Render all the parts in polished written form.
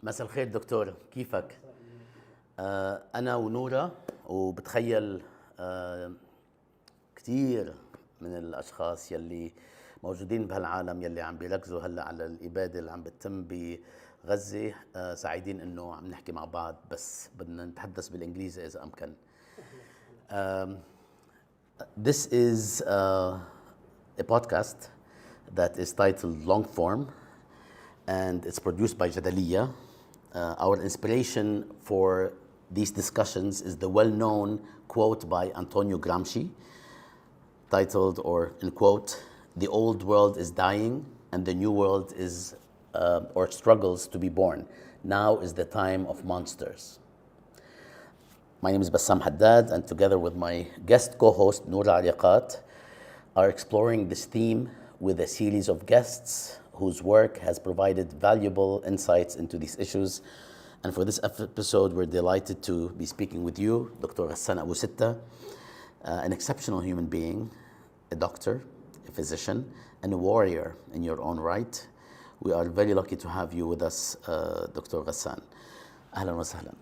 مساء الخير دكتور، كيفك؟ أنا ونورا، وبتخيل كتير من الأشخاص يلي موجودين بهالعالم يلي عم بيركزوا هلا على الإبادة اللي عم بتتم بغزة. سعيدين إنه عم نحكي مع بعض، بس بدنا نتحدث بالإنجليزي إذا أمكن. This is a podcast that is titled Long Form, and it's produced by Jadaliyya. Our inspiration for these discussions is the well-known quote by Antonio Gramsci, titled, or in quote, "The old world is dying and the new world is, or struggles to be born. Now is the time of monsters." My name is Bassam Haddad, and together with my guest co-host Noura Erakat, are exploring this theme with a series of guests whose work has provided valuable insights into these issues. And for this episode, we're delighted to be speaking with you, Dr. Ghassan Abu-Sittah, an exceptional human being, a doctor, a physician, and a warrior in your own right. We are very lucky to have you with us, Dr. Ghassan. Ahlan wa sahlan.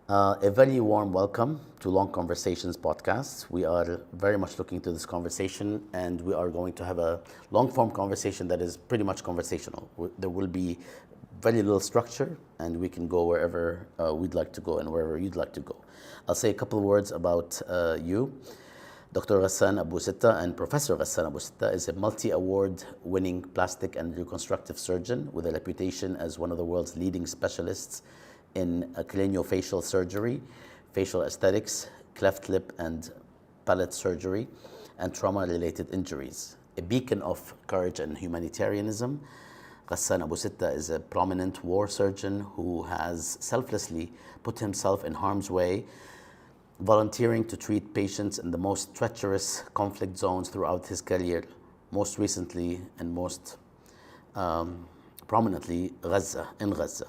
A very warm welcome to Long Conversations podcast. We are very much looking to this conversation, and we are going to have a long-form conversation that is pretty much conversational. There will be very little structure, and we can go wherever we'd like to go and wherever you'd like to go. I'll say a couple of words about you. Dr. Ghassan Abu-Sittah and Professor Ghassan Abu-Sittah is a multi-award winning plastic and reconstructive surgeon with a reputation as one of the world's leading specialists in craniofacial surgery, facial aesthetics, cleft lip and palate surgery, and trauma-related injuries. A beacon of courage and humanitarianism, Ghassan Abu-Sittah is a prominent war surgeon who has selflessly put himself in harm's way, volunteering to treat patients in the most treacherous conflict zones throughout his career, most recently and most prominently in Gaza.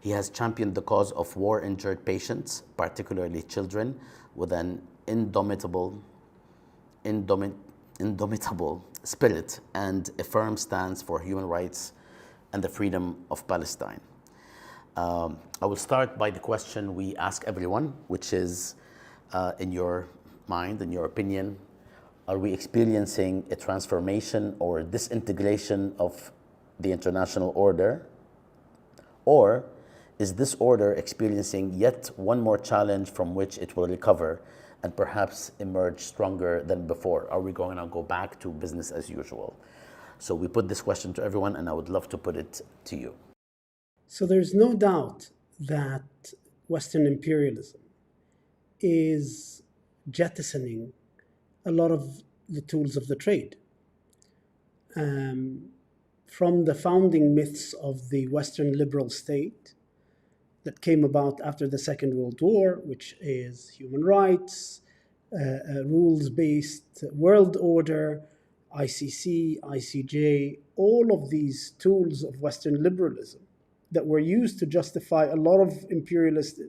He has championed the cause of war-injured patients, particularly children, with an indomitable spirit and a firm stance for human rights and the freedom of Palestine. I will start by the question we ask everyone, which is, in your mind, in your opinion, are we experiencing a transformation or disintegration of the international order? Or is this order experiencing yet one more challenge from which it will recover and perhaps emerge stronger than before? Are we going to go back to business as usual? So we put this question to everyone, and I would love to put it to you. So there's no doubt that Western imperialism is jettisoning a lot of the tools of the trade. From the founding myths of the Western liberal state that came about after the Second World War, which is human rights, a rules-based world order, ICC, ICJ, all of these tools of Western liberalism that were used to justify a lot of imperialist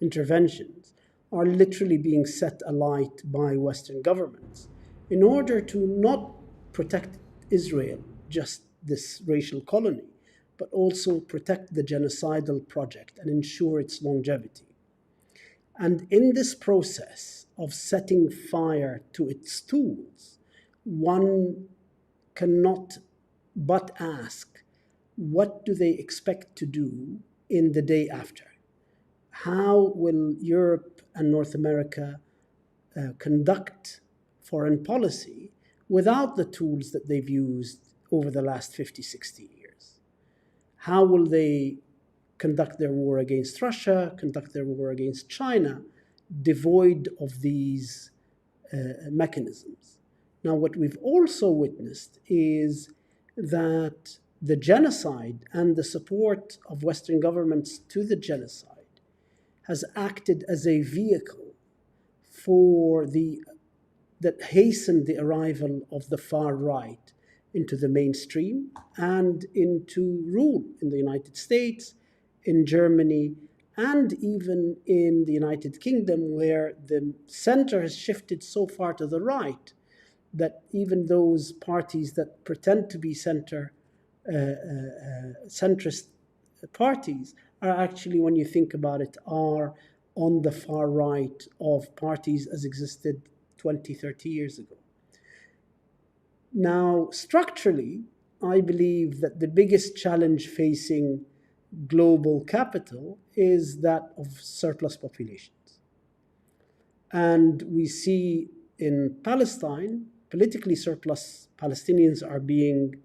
interventions are literally being set alight by Western governments in order to not protect Israel, just this racial colony, but also protect the genocidal project and ensure its longevity. And in this process of setting fire to its tools, one cannot but ask, what do they expect to do in the day after? How will Europe and North America conduct foreign policy without the tools that they've used over the last 50, 60 years? How will they conduct their war against Russia, conduct their war against China, devoid of these mechanisms? Now, what we've also witnessed is that the genocide and the support of Western governments to the genocide has acted as a vehicle for that hastened the arrival of the far right into the mainstream and into rule in the United States, in Germany, and even in the United Kingdom, where the center has shifted so far to the right that even those parties that pretend to be center centrist parties are actually, when you think about it, are on the far right of parties as existed 20, 30 years ago. Now, structurally, I believe that the biggest challenge facing global capital is that of surplus populations. And we see in Palestine, politically surplus Palestinians are being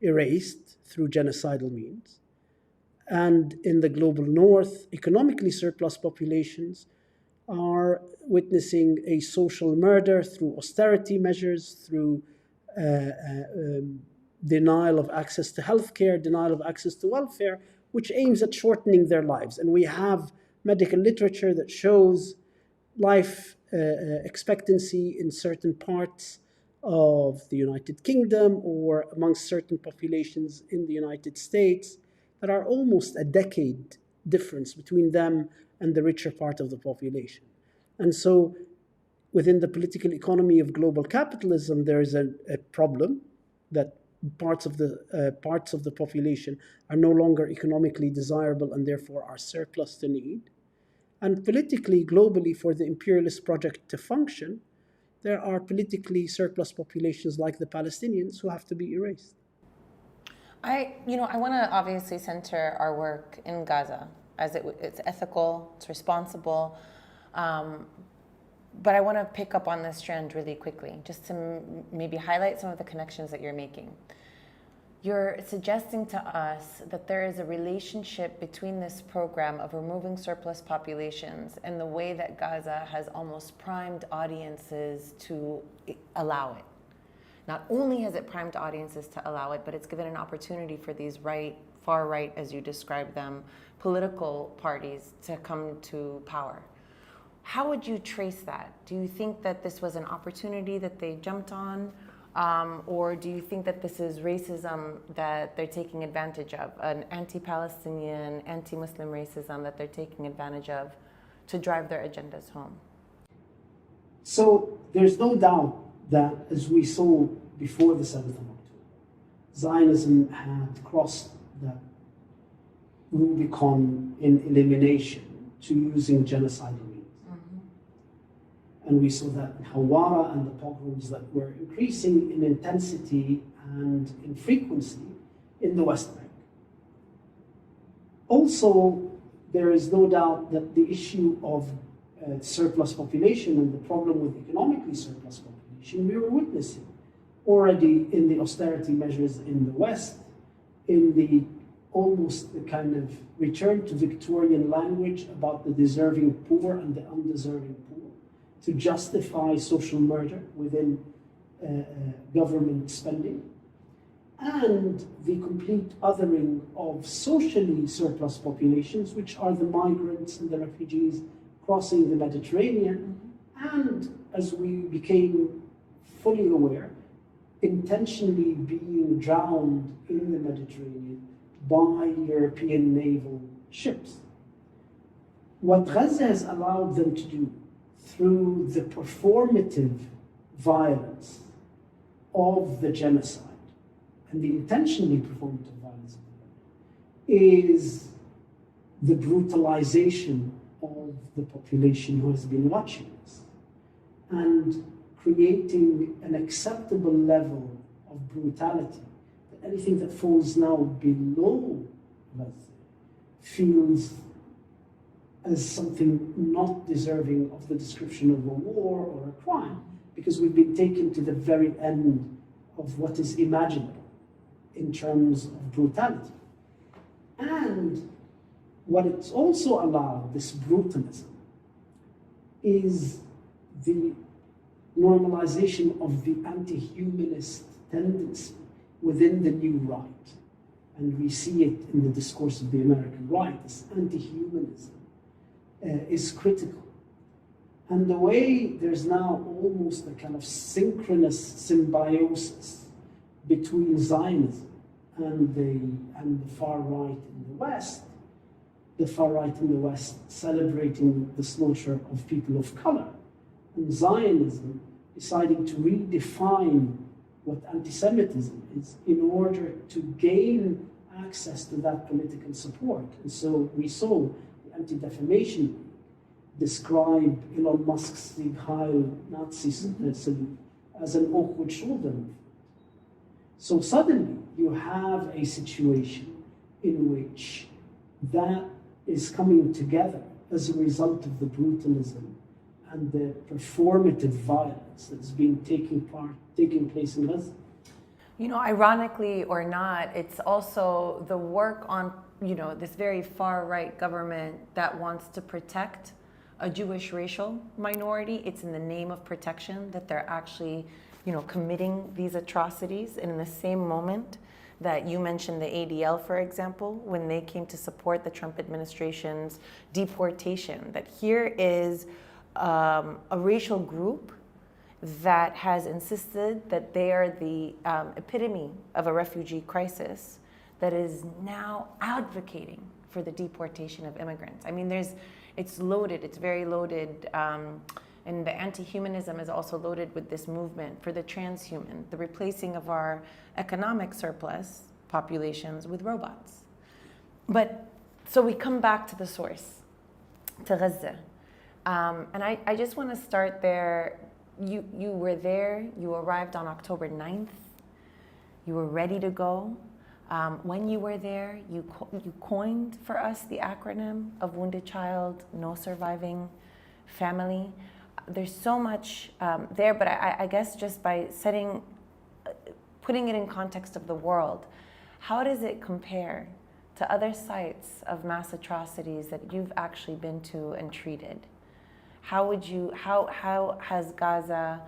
erased through genocidal means. And in the global north, economically surplus populations are witnessing a social murder through austerity measures, through denial of access to healthcare, denial of access to welfare, which aims at shortening their lives. And we have medical literature that shows life expectancy in certain parts of the United Kingdom or amongst certain populations in the United States that are almost a decade difference between them and the richer part of the population. And so within the political economy of global capitalism, there is a problem that parts of the population are no longer economically desirable and therefore are surplus to need. And politically, globally, for the imperialist project to function, there are politically surplus populations like the Palestinians who have to be erased. I want to obviously center our work in Gaza as it's ethical, it's responsible, but I want to pick up on this strand really quickly, just to maybe highlight some of the connections that you're making. You're suggesting to us that there is a relationship between this program of removing surplus populations and the way that Gaza has almost primed audiences to allow it. Not only has it primed audiences to allow it, but it's given an opportunity for these far right, as you describe them, political parties to come to power. How would you trace that? Do you think that this was an opportunity that they jumped on? Or do you think that this is racism that they're taking advantage of, an anti-Palestinian, anti-Muslim racism that they're taking advantage of to drive their agendas home? So there's no doubt that, as we saw before the 7th of October, Zionism had crossed that Rubicon in elimination to using genocidal means. And we saw that in Hawara and the pogroms that were increasing in intensity and in frequency in the West Bank. Also, there is no doubt that the issue of surplus population and the problem with economically surplus population we were witnessing already in the austerity measures in the West, in the almost the kind of return to Victorian language about the deserving poor and the undeserving poor, to justify social murder within government spending, and the complete othering of socially surplus populations, which are the migrants and the refugees crossing the Mediterranean, and, as we became fully aware, intentionally being drowned in the Mediterranean by European naval ships. What Gaza has allowed them to do through the performative violence of the genocide and the intentionally performative violence is the brutalization of the population who has been watching this and creating an acceptable level of brutality that anything that falls now below Gaza feels as something not deserving of the description of a war or a crime, because we've been taken to the very end of what is imaginable in terms of brutality. And what it's also allowed, this brutalism, is the normalization of the anti-humanist tendency within the new right. And we see it in the discourse of the American right. This anti-humanism is critical. And the way there's now almost a kind of synchronous symbiosis between Zionism and the far right in the West, the far right in the West celebrating the slaughter of people of color, and Zionism deciding to redefine what anti-Semitism is in order to gain access to that political support. And so we saw the Anti-Defamation League describe Elon Musk's Sieg Heil Nazi salute as an awkward shoulder movement. So suddenly you have a situation in which that is coming together as a result of the brutalism and the performative violence that's been taking place in Gaza. You know, ironically or not, it's also the work on, this very far-right government that wants to protect a Jewish racial minority. It's in the name of protection that they're actually, committing these atrocities. And in the same moment that you mentioned the ADL, for example, when they came to support the Trump administration's deportation, that here is a racial group that has insisted that they are the epitome of a refugee crisis that is now advocating for the deportation of immigrants. I mean, it's loaded, it's very loaded, and the anti-humanism is also loaded with this movement for the transhuman, the replacing of our economic surplus populations with robots. But, so we come back to the source, to Gaza. And I just want to start there. You were there, you arrived on October 9th, you were ready to go. When you were there, you coined for us the acronym of Wounded Child, No Surviving Family. There's so much there, but I guess just by putting it in context of the world, how does it compare to other sites of mass atrocities that you've actually been to and treated? How has Gaza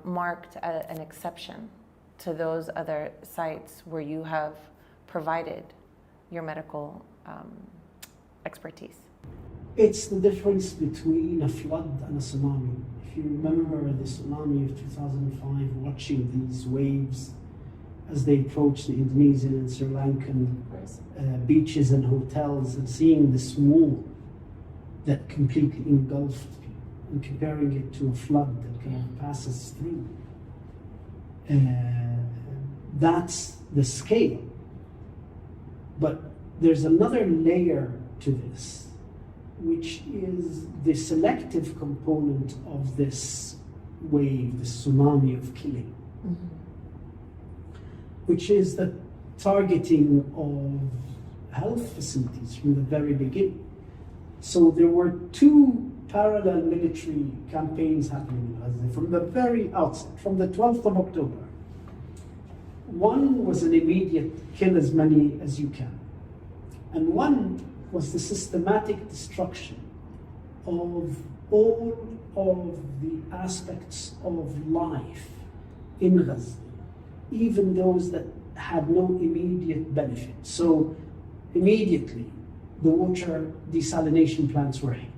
marked an exception to those other sites where you have provided your medical expertise? It's the difference between a flood and a tsunami. If you remember the tsunami of 2005, watching these waves as they approach the Indonesian and Sri Lankan beaches and hotels, and seeing the smoke that completely engulfed people, and comparing it to a flood that kind of passes through. That's the scale. But there's another layer to this, which is the selective component of this wave, this tsunami of killing, which is the targeting of health facilities from the very beginning. So there were two parallel military campaigns happening in Gaza from the very outset, from the 12th of October. One was an immediate kill as many as you can. And one was the systematic destruction of all of the aspects of life in Gaza, even those that had no immediate benefit. So immediately, the water desalination plants were hit.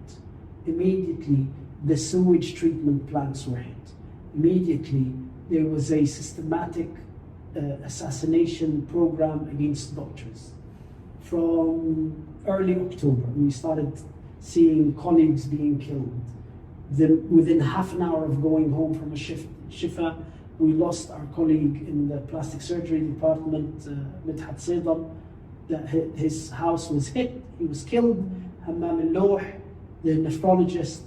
Immediately, the sewage treatment plants were hit. Immediately, there was a systematic assassination program against doctors. From early October, we started seeing colleagues being killed. Then, within half an hour of going home from a shift in Shifa, we lost our colleague in the plastic surgery department, Midhat Saydam. His house was hit, he was killed. Hammam al-Lawh, the nephrologist,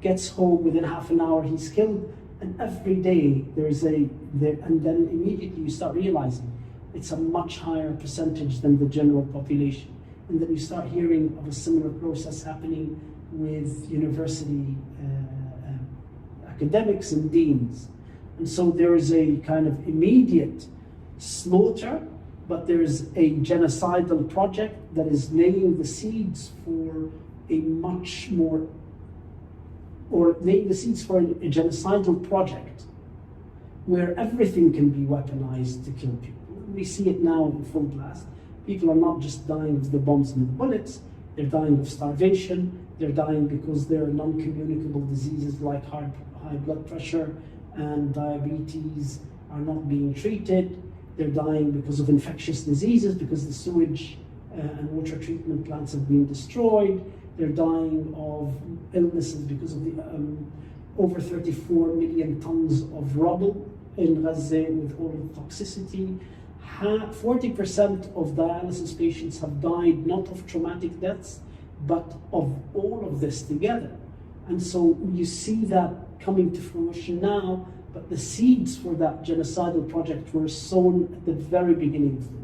gets home within half an hour, he's killed. And every day and then immediately you start realizing it's a much higher percentage than the general population. And then you start hearing of a similar process happening with university academics and deans. And so there is a kind of immediate slaughter, but there is a genocidal project that is laying the seeds for a much more, or laying the seeds for a genocidal project where everything can be weaponized to kill people. We see it now in full blast. People are not just dying of the bombs and the bullets, they're dying of starvation, they're dying because there are non-communicable diseases like high blood pressure and diabetes are not being treated. They're dying because of infectious diseases, because the sewage and water treatment plants have been destroyed. They're dying of illnesses because of the over 34 million tons of rubble in Gaza with all the toxicity. 40% of dialysis patients have died not of traumatic deaths, but of all of this together. And so you see that coming to fruition now, but the seeds for that genocidal project were sown at the very beginning of the war.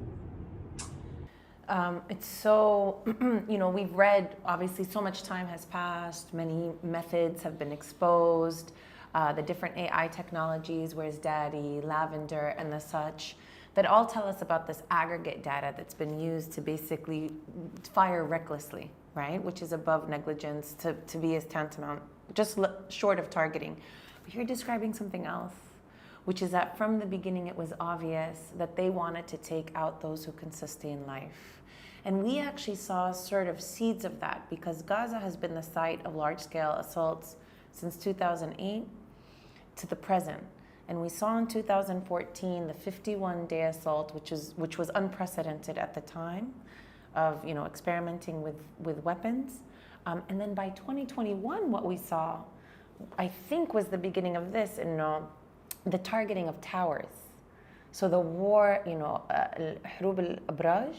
It's so, we've read, obviously so much time has passed, many methods have been exposed, the different AI technologies, where's Daddy, Lavender, and the such, that all tell us about this aggregate data that's been used to basically fire recklessly, right? Which is above negligence, to be as tantamount, just short of targeting. But you're describing something else, which is that from the beginning it was obvious that they wanted to take out those who can sustain life. And we actually saw sort of seeds of that because Gaza has been the site of large-scale assaults since 2008 to the present. And we saw in 2014 the 51-day assault, which was unprecedented at the time of experimenting with weapons. And then by 2021, what we saw, I think, was the beginning of this in the targeting of towers. So the war, Hurub al-Abraj,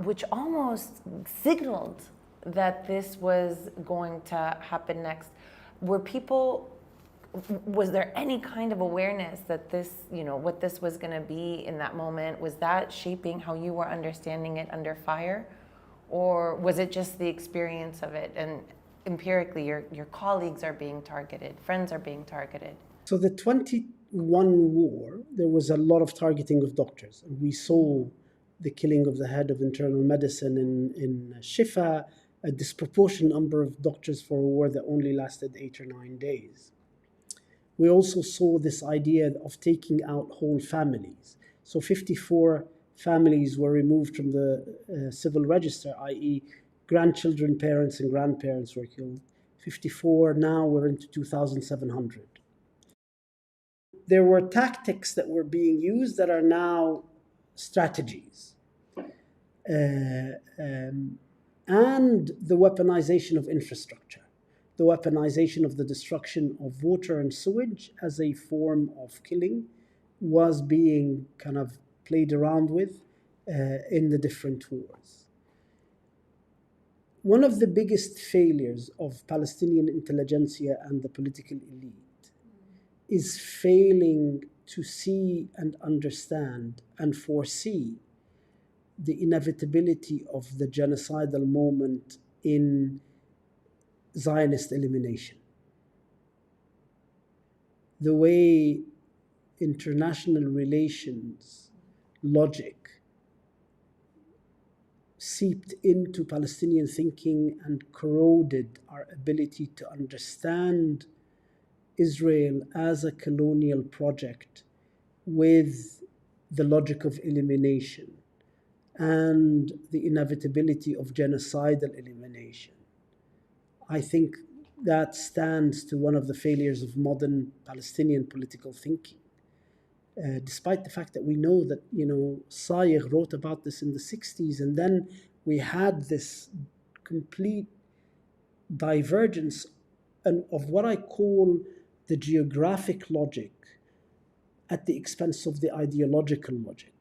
which almost signaled that this was going to happen next. Was there any kind of awareness that this, what this was going to be in that moment? Was that shaping how you were understanding it under fire? Or was it just the experience of it? And empirically, your colleagues are being targeted, friends are being targeted. So the 21 war, there was a lot of targeting of doctors. We saw the killing of the head of internal medicine in Shifa, a disproportionate number of doctors for a war that only lasted 8 or 9 days. We also saw this idea of taking out whole families. So 54 families were removed from the civil register, i.e. grandchildren, parents, and grandparents were killed. 54, now we're into 2,700. There were tactics that were being used that are now strategies. And the weaponization of infrastructure. The weaponization of the destruction of water and sewage as a form of killing was being kind of played around with in the different wars. One of the biggest failures of Palestinian intelligentsia and the political elite is failing to see and understand and foresee the inevitability of the genocidal moment in Zionist elimination. The way international relations logic seeped into Palestinian thinking and corroded our ability to understand Israel as a colonial project with the logic of elimination and the inevitability of genocidal elimination. I think that stands to one of the failures of modern Palestinian political thinking. Despite the fact that we know that, Sayegh wrote about this in the 60s, and then we had this complete divergence of what I call the geographic logic at the expense of the ideological logic.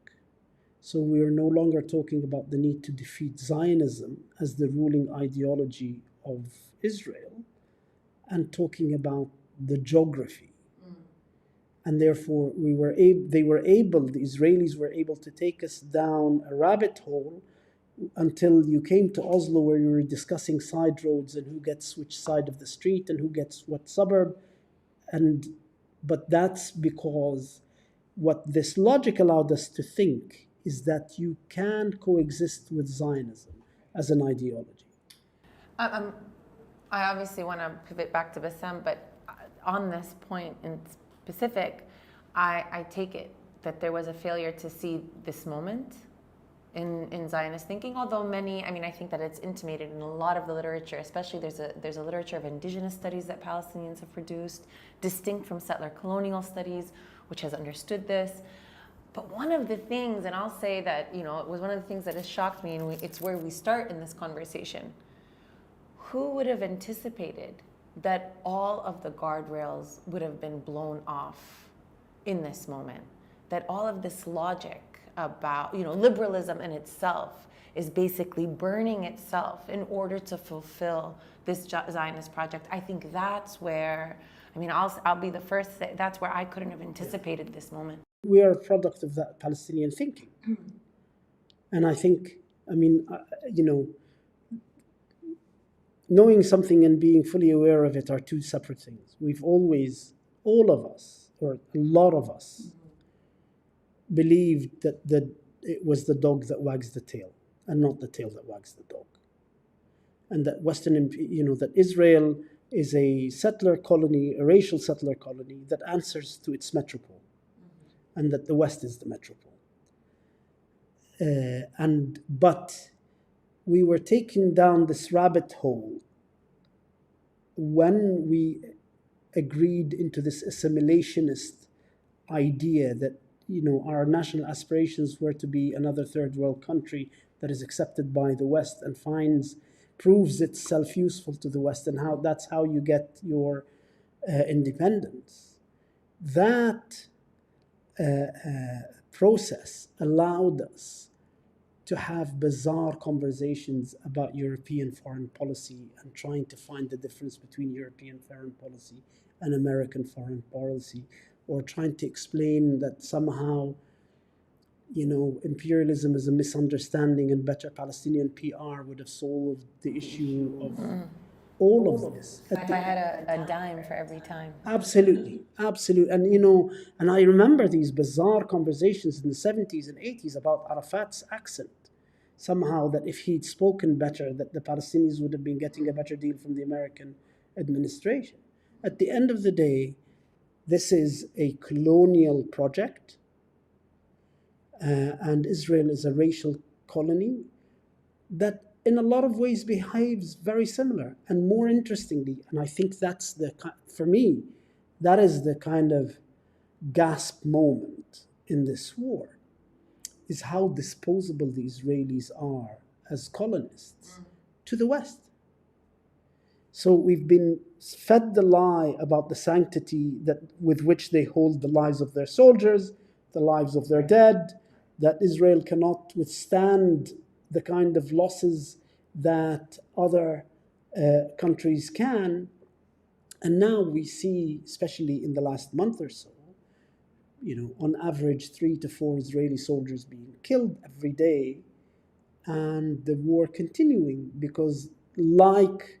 So we are no longer talking about the need to defeat Zionism as the ruling ideology of Israel and talking about the geography. And therefore the Israelis were able to take us down a rabbit hole until you came to Oslo, where you were discussing side roads and who gets which side of the street and who gets what suburb. But that's because what this logic allowed us to think is that you can coexist with Zionism as an ideology. I obviously want to pivot back to Bassam, but on this point in specific, I take it that there was a failure to see this moment in Zionist thinking, although I think that it's intimated in a lot of the literature, especially there's a literature of indigenous studies that Palestinians have produced, distinct from settler colonial studies, which has understood this. But one of the things, and I'll say that, it was one of the things that has shocked me, and it's where we start in this conversation. Who would have anticipated that all of the guardrails would have been blown off in this moment, that all of this logic about, liberalism in itself is basically burning itself in order to fulfill this Zionist project. I think that's where, I'll be the first to say, that's where I couldn't have anticipated this moment. We are a product of that Palestinian thinking. And I think, knowing something and being fully aware of it are two separate things. We've always, all of us, or a lot of us, believed that it was the dog that wags the tail and not the tail that wags the dog. And that that Israel is a settler colony, a racial settler colony that answers to its metropole, and that the West is the metropole. But we were taken down this rabbit hole when we agreed into this assimilationist idea that our national aspirations were to be another third world country that is accepted by the West and proves itself useful to the West, and that's how you get your independence. That process allowed us to have bizarre conversations about European foreign policy and trying to find the difference between European foreign policy and American foreign policy, or trying to explain that somehow, imperialism is a misunderstanding and better Palestinian PR would have solved the issue of all of this. If I had a dime for every time. Absolutely. And I remember these bizarre conversations in the 70s and 80s about Arafat's accent. Somehow that if he'd spoken better, that the Palestinians would have been getting a better deal from the American administration. At the end of the day, this is a colonial project, and Israel is a racial colony that in a lot of ways behaves very similar. And more interestingly, and I think for me, that is the kind of gasp moment in this war, is how disposable the Israelis are as colonists to the West. So we've been fed the lie about the sanctity with which they hold the lives of their soldiers, the lives of their dead, that Israel cannot withstand the kind of losses that other countries can. And now we see, especially in the last month or so, on average 3 to 4 Israeli soldiers being killed every day, and the war continuing, because like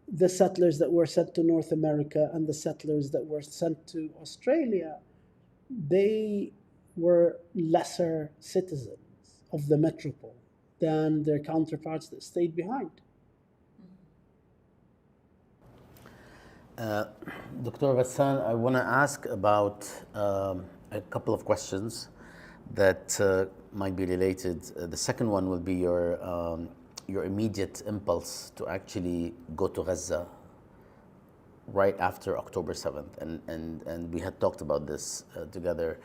the settlers that were sent to North America and the settlers that were sent to Australia, they were lesser citizens of the metropole than their counterparts that stayed behind. Dr. Ghassan, I want to ask about a couple of questions that might be related. The second one will be your immediate impulse to actually go to Gaza right after October 7th. And we had talked about this together.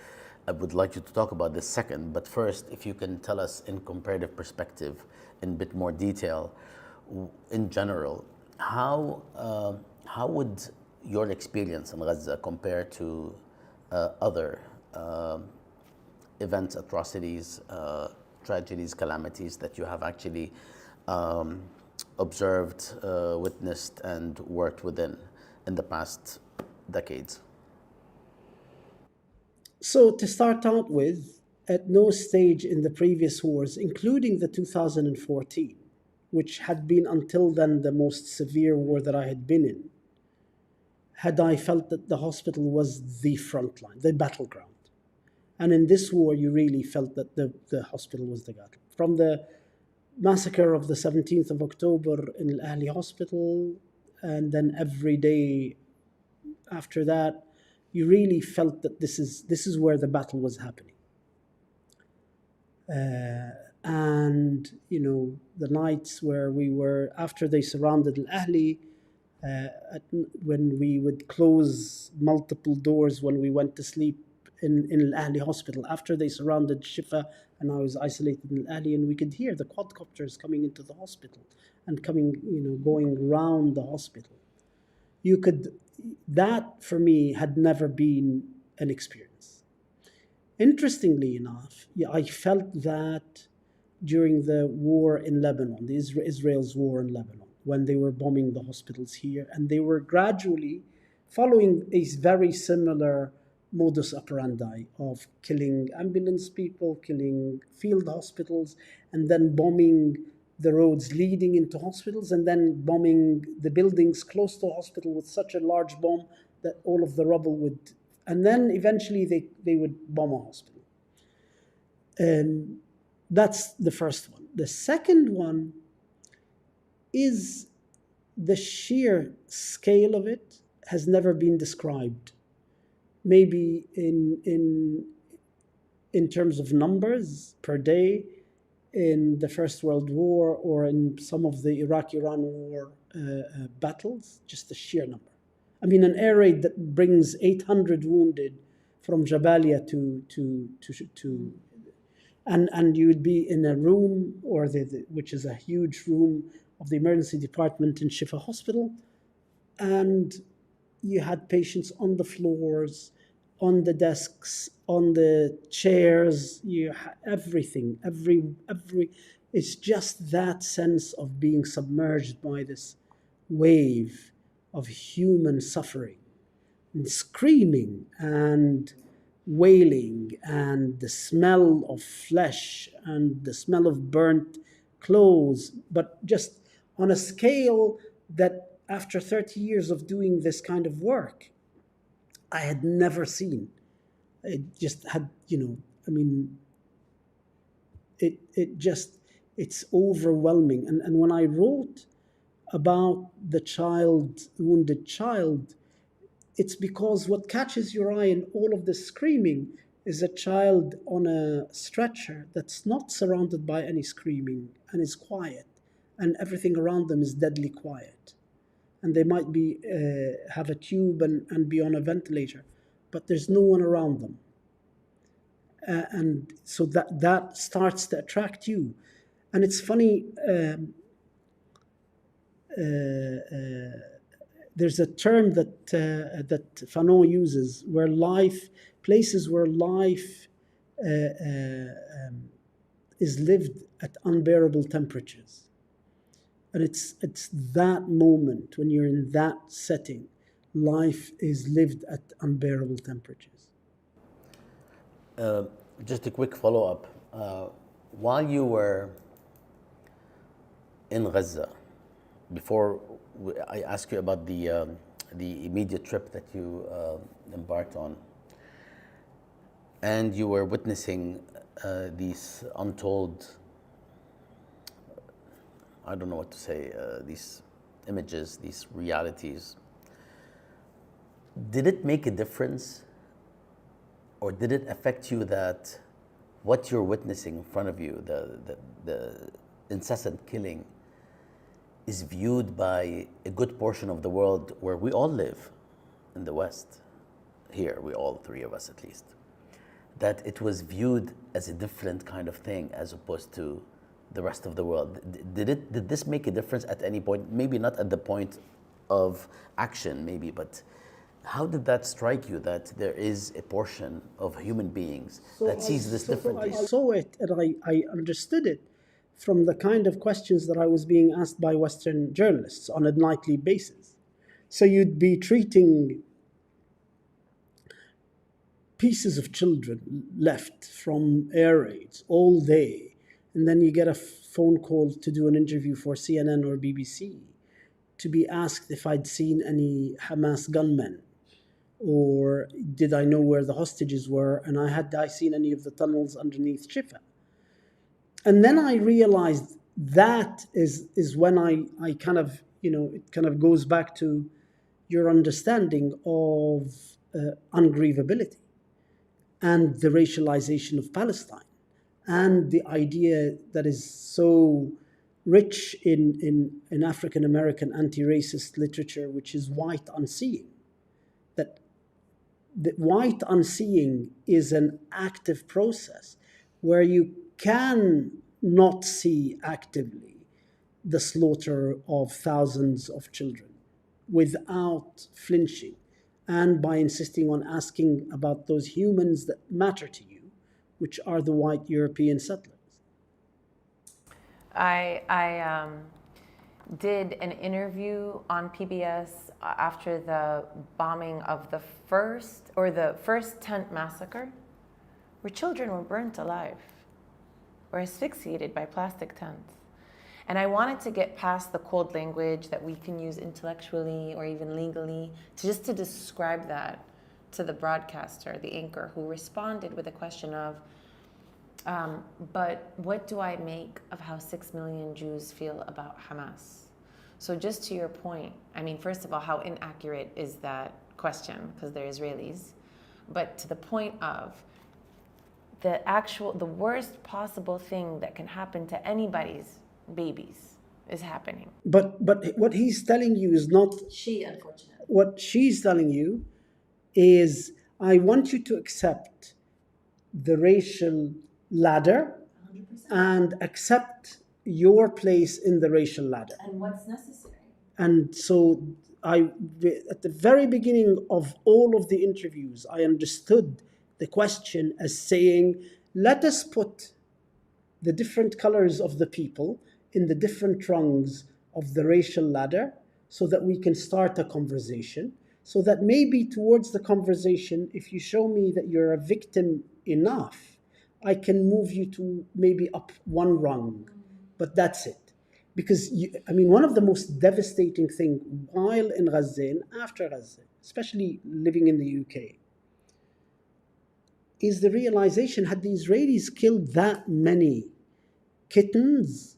I would like you to talk about this second, but first, if you can tell us in comparative perspective, in a bit more detail, in general, how would your experience in Gaza compare to other events, atrocities, tragedies, calamities that you have actually observed, witnessed, and worked within in the past decades? So to start out with, at no stage in the previous wars, including the 2014, which had been until then the most severe war that I had been in, had I felt that the hospital was the front line, the battleground. And in this war, you really felt that the hospital was the battle. From the massacre of the 17th of October in Al Ahli Hospital, and then every day after that, you really felt that this is where the battle was happening. And, the nights where we were, after they surrounded Al Ahli, when we would close multiple doors when we went to sleep in Al Ahli Hospital, after they surrounded Shifa, and I was isolated in Al Ahli, and we could hear the quadcopters coming into the hospital and going around the hospital. That for me had never been an experience. Interestingly enough, I felt that during the war in Lebanon, Israel's war in Lebanon, when they were bombing the hospitals here, and they were gradually following a very similar modus operandi of killing ambulance people, killing field hospitals, and then bombing the roads leading into hospitals, and then bombing the buildings close to a hospital with such a large bomb that all of the rubble would, and then eventually they would bomb a hospital. That's the first one. The second one is the sheer scale of it has never been described. Maybe in terms of numbers per day in the First World War or in some of the Iraq-Iran war battles, just the sheer number. I mean, an air raid that brings 800 wounded from Jadaliyya to and you would be in a room, or which is a huge room of the emergency department in Shifa Hospital, and you had patients on the floors, on the desks, on the chairs, everything, it's just that sense of being submerged by this wave of human suffering and screaming and wailing and the smell of flesh and the smell of burnt clothes, but just on a scale that after 30 years of doing this kind of work, I had never seen. It just had, I mean, it's overwhelming. And when I wrote about the wounded child, it's because what catches your eye in all of this screaming is a child on a stretcher that's not surrounded by any screaming and is quiet, and everything around them is deadly quiet. And they might be have a tube and be on a ventilator, but there's no one around them. And so that starts to attract you. And it's funny, there's a term that Fanon uses, where places where life is lived at unbearable temperatures. And it's that moment when you're in that setting, life is lived at unbearable temperatures. Just a quick follow-up. While you were in Gaza, before I ask you about the immediate trip that you embarked on, and you were witnessing these untold, I don't know what to say, these images, these realities, did it make a difference, or did it affect you that what you're witnessing in front of you, the incessant killing, is viewed by a good portion of the world where we all live, in the West, here, we all three of us at least, that it was viewed as a different kind of thing as opposed to the rest of the world? Did this make a difference at any point? Maybe not at the point of action, maybe, but how did that strike you, that there is a portion of human beings that sees this differently? I saw it and I understood it from the kind of questions that I was being asked by Western journalists on a nightly basis. So you'd be treating pieces of children left from air raids all day, and then you get a phone call to do an interview for CNN or BBC to be asked if I'd seen any Hamas gunmen, or did I know where the hostages were, and had I seen any of the tunnels underneath Shifa. And then I realized that is when I kind of, it kind of goes back to your understanding of ungrievability and the racialization of Palestine, and the idea that is so rich in African American anti-racist literature, which is white unseeing. That the white unseeing is an active process where you can not see actively the slaughter of thousands of children without flinching. and by insisting on asking about those humans that matter to you, which are the white European settlers. I did an interview on PBS after the bombing of the first tent massacre, where children were burnt alive or asphyxiated by plastic tents. And I wanted to get past the cold language that we can use intellectually or even legally to describe that to the broadcaster, the anchor, who responded with a question of, but what do I make of how 6 million Jews feel about Hamas? So just to your point, I mean, first of all, how inaccurate is that question, because they're Israelis, but to the point of the worst possible thing that can happen to anybody's babies is happening. But what he's telling you is not... Unfortunately. What she's telling you is, I want you to accept the racial ladder 100%. and accept your place in the racial ladder. And what's necessary. And so at the very beginning of all of the interviews, I understood the question as saying, let us put the different colors of the people in the different rungs of the racial ladder so that we can start a conversation, so that maybe towards the conversation, if you show me that you're a victim enough, I can move you to maybe up one rung, but that's it. Because, one of the most devastating things while in Gaza and after Gaza, especially living in the UK, is the realization, had the Israelis killed that many kittens,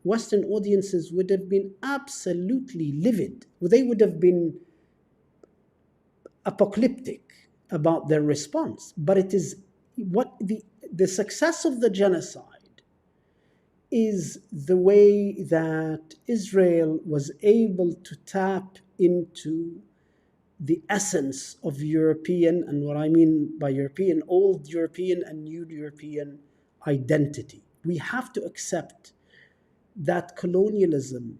Western audiences would have been absolutely livid. They would have been apocalyptic about their response. But it is what the success of the genocide is the way that Israel was able to tap into the essence of European, and what I mean by European, old European and new European identity. We have to accept that colonialism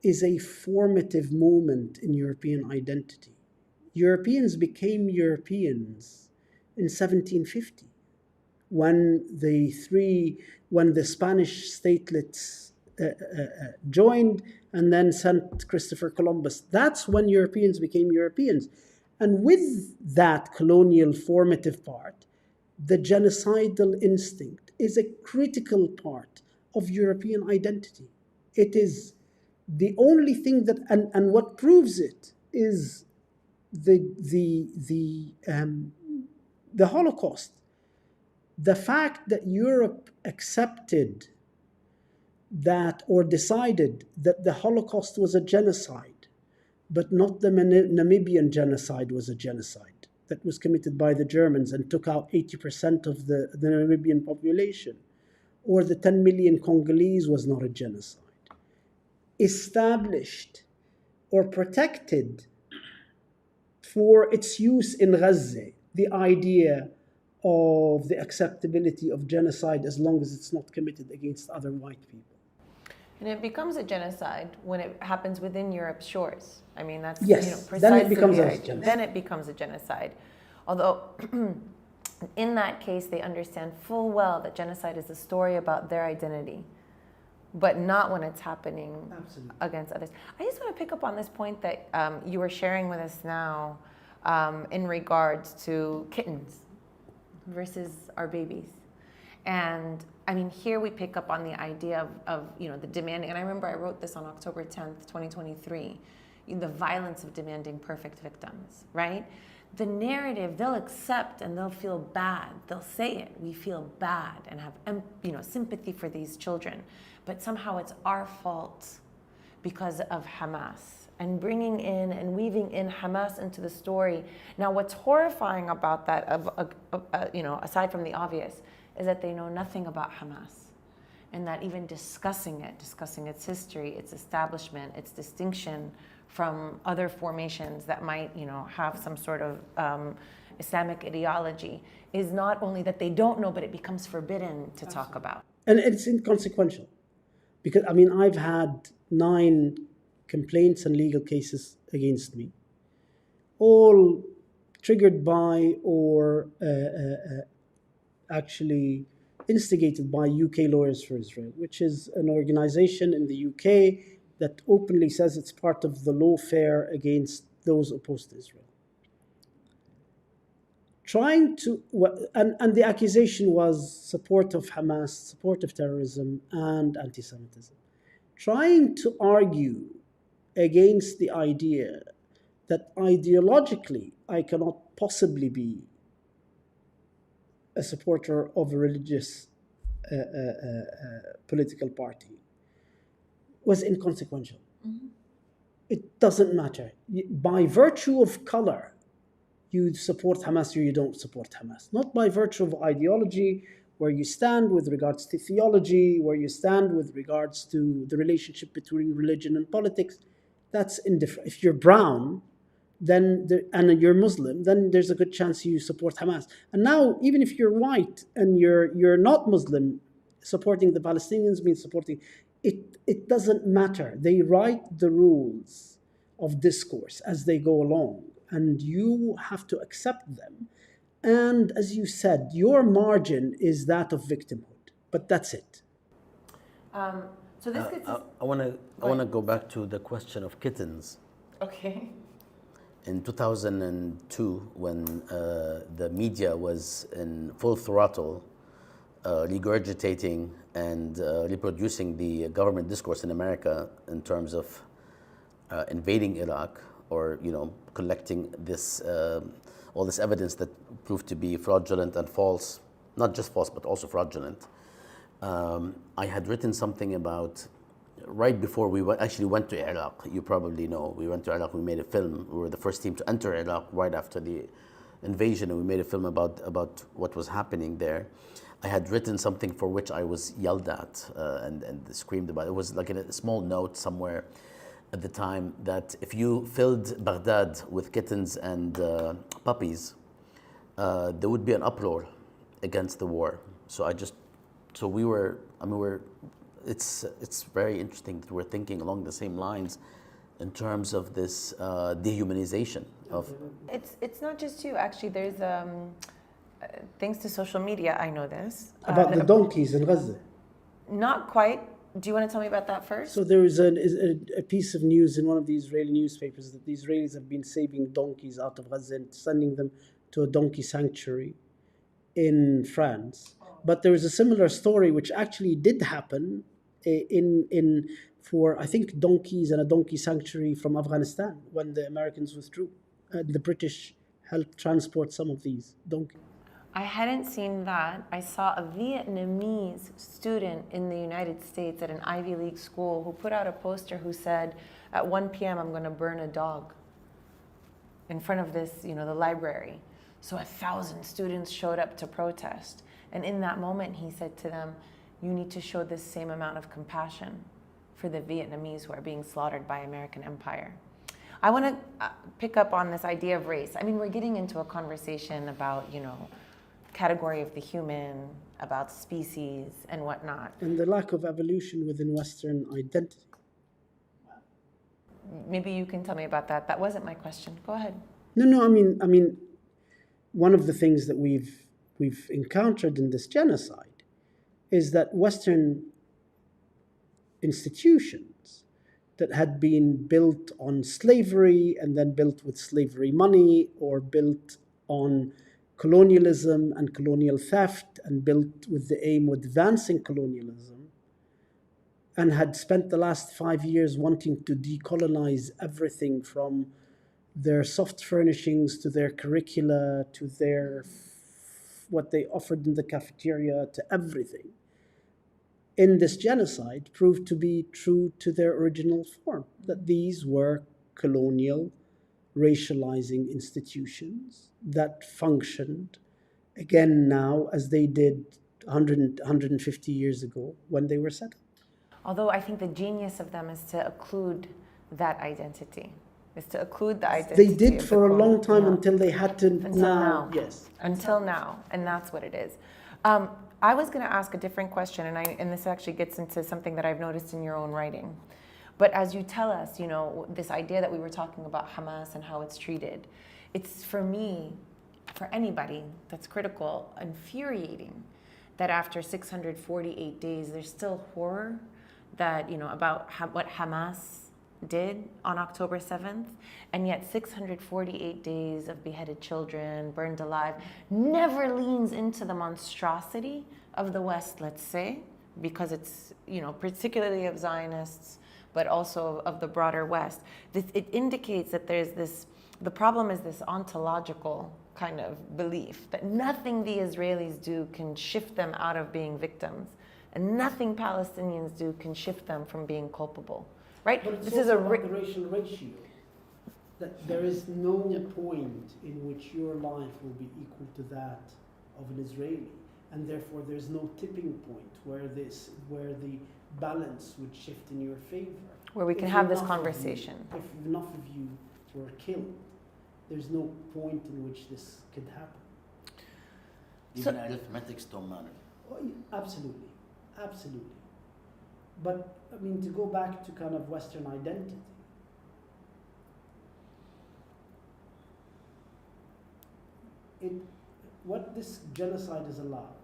is a formative moment in European identity. Europeans became Europeans in 1750 when the Spanish statelets joined and then sent Christopher Columbus. That's when Europeans became Europeans. And with that colonial formative part, the genocidal instinct is a critical part of European identity. It is the only thing that, and what proves it is the Holocaust. The fact that Europe accepted that or decided that the Holocaust was a genocide, but not the Namibian genocide was a genocide that was committed by the Germans and took out 80% of the Namibian population, or the 10 million Congolese was not a genocide, established or protected for its use in Gaza the idea of the acceptability of genocide as long as it's not committed against other white people. And it becomes a genocide when it happens within Europe's shores. I mean, that's precisely then it becomes a genocide. Then it becomes a genocide. Although, in that case, they understand full well that genocide is a story about their identity, but not when it's happening against others. I just want to pick up on this point that you were sharing with us now in regards to kittens versus our babies. And I mean, here we pick up on the idea of the demanding, and I remember I wrote this on October 10th, 2023, the violence of demanding perfect victims, right? The narrative, they'll accept and they'll feel bad. They'll say it, we feel bad and have sympathy for these children. But somehow it's our fault because of Hamas, and bringing in and weaving in Hamas into the story. Now, what's horrifying about that, aside from the obvious, is that they know nothing about Hamas, and that even discussing its history, its establishment, its distinction from other formations that might, have some sort of Islamic ideology, is not only that they don't know, but it becomes forbidden to talk about. And it's inconsequential. Because, I've had 9 complaints and legal cases against me all triggered by or actually instigated by UK Lawyers for Israel, which is an organization in the UK that openly says it's part of the lawfare against those opposed to Israel. And the accusation was support of Hamas, support of terrorism, and anti-Semitism. Trying to argue against the idea that ideologically I cannot possibly be a supporter of a religious political party was inconsequential. Mm-hmm. It doesn't matter. By virtue of color, you support Hamas or you don't support Hamas. Not by virtue of ideology, where you stand with regards to theology, where you stand with regards to the relationship between religion and politics. That's indifferent. If you're brown, and you're Muslim, then there's a good chance you support Hamas. And now, even if you're white and you're not Muslim, supporting the Palestinians means supporting. It doesn't matter. They write the rules of discourse as they go along, and you have to accept them. And as you said, your margin is that of victimhood, but that's it. So this gets I want to go back to the question of kittens. Okay. In 2002, when the media was in full throttle, regurgitating and reproducing the government discourse in America in terms of invading Iraq, or collecting this all this evidence that proved to be fraudulent and false, not just false but also fraudulent. I had written something about, right before we actually went to Iraq, you probably know, we went to Iraq, we made a film. We were the first team to enter Iraq right after the invasion, and we made a film about what was happening there. I had written something for which I was yelled at and screamed about. It was like a small note somewhere at the time that if you filled Baghdad with kittens and puppies, there would be an uproar against the war. It's very interesting that we're thinking along the same lines in terms of this dehumanization of. It's not just you, actually. There's thanks to social media, I know this about the donkeys in Gaza. Not quite. Do you want to tell me about that first? So there is a piece of news in one of the Israeli newspapers that the Israelis have been saving donkeys out of Gaza and sending them to a donkey sanctuary in France. But there is a similar story which actually did happen for I think donkeys and a donkey sanctuary from Afghanistan when the Americans withdrew, and the British helped transport some of these donkeys. I hadn't seen that. I saw a Vietnamese student in the United States at an Ivy League school who put out a poster who said, at 1 p.m. I'm going to burn a dog in front of this, the library. So 1,000 students showed up to protest. And in that moment, he said to them, you need to show this same amount of compassion for the Vietnamese who are being slaughtered by American empire. I want to pick up on this idea of race. I mean, we're getting into a conversation about, category of the human, about species and whatnot. And the lack of evolution within Western identity. Maybe you can tell me about that. That wasn't my question. Go ahead. No. I mean, one of the things that we've encountered in this genocide is that Western institutions that had been built on slavery and then built with slavery money, or built on colonialism and colonial theft, and built with the aim of advancing colonialism, and had spent the last 5 years wanting to decolonize everything from their soft furnishings to their curricula to their what they offered in the cafeteria to everything, in this genocide proved to be true to their original form, that these were colonial, racializing institutions that functioned again now as they did 150 years ago when they were set up. Although I think the genius of them is to occlude that identity. Is to occlude the identity. They did for a long time until they had to now. Yes. Until now, and that's what it is. I was going to ask a different question, and this actually gets into something that I've noticed in your own writing. But as you tell us, you know, this idea that we were talking about Hamas and how it's treated, it's for me, for anybody that's critical, infuriating that after 648 days, there's still horror that, you know, about what Hamas did on October 7th, and yet 648 days of beheaded children, burned alive, never leans into the monstrosity of the West, let's say, because it's, you know, particularly of Zionists, but also of the broader West. It indicates that there's this, the problem is this ontological kind of belief that nothing the Israelis do can shift them out of being victims, and nothing Palestinians do can shift them from being culpable. Right? But it's this also is a about the racial ratio. That there is no point in which your life will be equal to that of an Israeli, and therefore there's no tipping point where the balance would shift in your favor. Where we can have this conversation. If enough of you were killed, there's no point in which this could happen. Even arithmetics don't matter. Oh, absolutely, absolutely. But I mean, to go back to kind of Western identity, what this genocide has allowed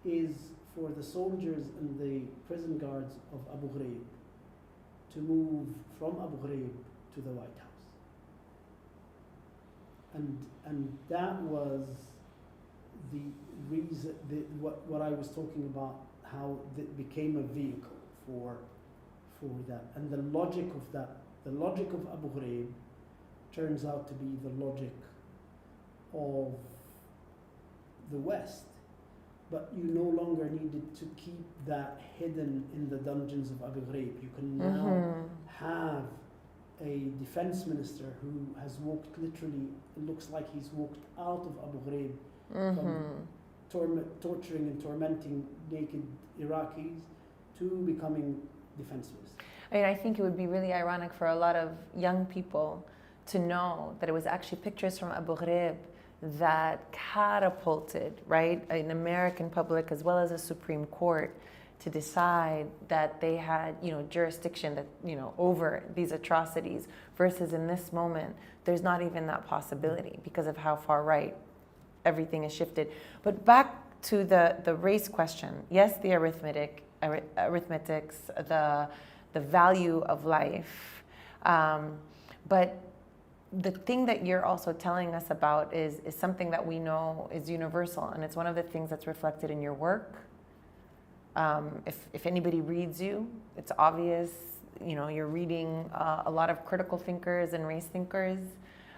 is for the soldiers and the prison guards of Abu Ghraib to move from Abu Ghraib to the White House. And that was the reason, what I was talking about, how it became a vehicle for that. And the logic of that, the logic of Abu Ghraib turns out to be the logic of the West. But you no longer needed to keep that hidden in the dungeons of Abu Ghraib. You can now have a defense minister who has walked literally, it looks like he's walked out of Abu Ghraib from torturing and tormenting naked Iraqis to becoming defense minister. I mean, I think it would be really ironic for a lot of young people to know that it was actually pictures from Abu Ghraib that catapulted, right, an American public as well as a Supreme Court to decide that they had, you know, jurisdiction that, you know, over these atrocities, versus in this moment, there's not even that possibility because of how far right everything is shifted. But back to the race question, yes, the arithmetics, the value of life, but the thing that you're also telling us about is something that we know is universal, and it's one of the things that's reflected in your work. If anybody reads you, it's obvious, you know, you're reading a lot of critical thinkers and race thinkers.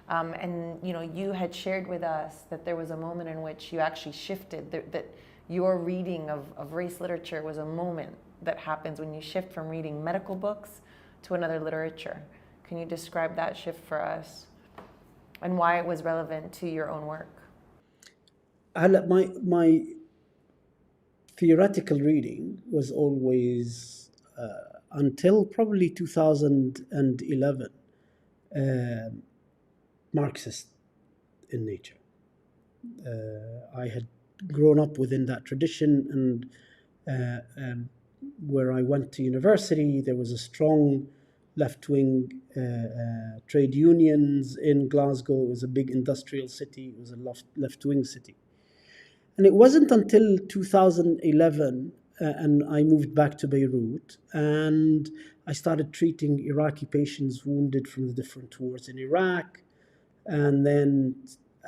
And, you know, you had shared with us that there was a moment in which you actually shifted, that your reading of race literature was a moment that happens when you shift from reading medical books to another literature. Can you describe that shift for us and why it was relevant to your own work? My theoretical reading was always, until probably 2011, Marxist in nature. I had grown up within that tradition, and where I went to university, there was a strong left-wing trade unions in Glasgow. It was a big industrial city. It was a left-wing city. And it wasn't until 2011, and I moved back to Beirut, and I started treating Iraqi patients wounded from the different wars in Iraq. And then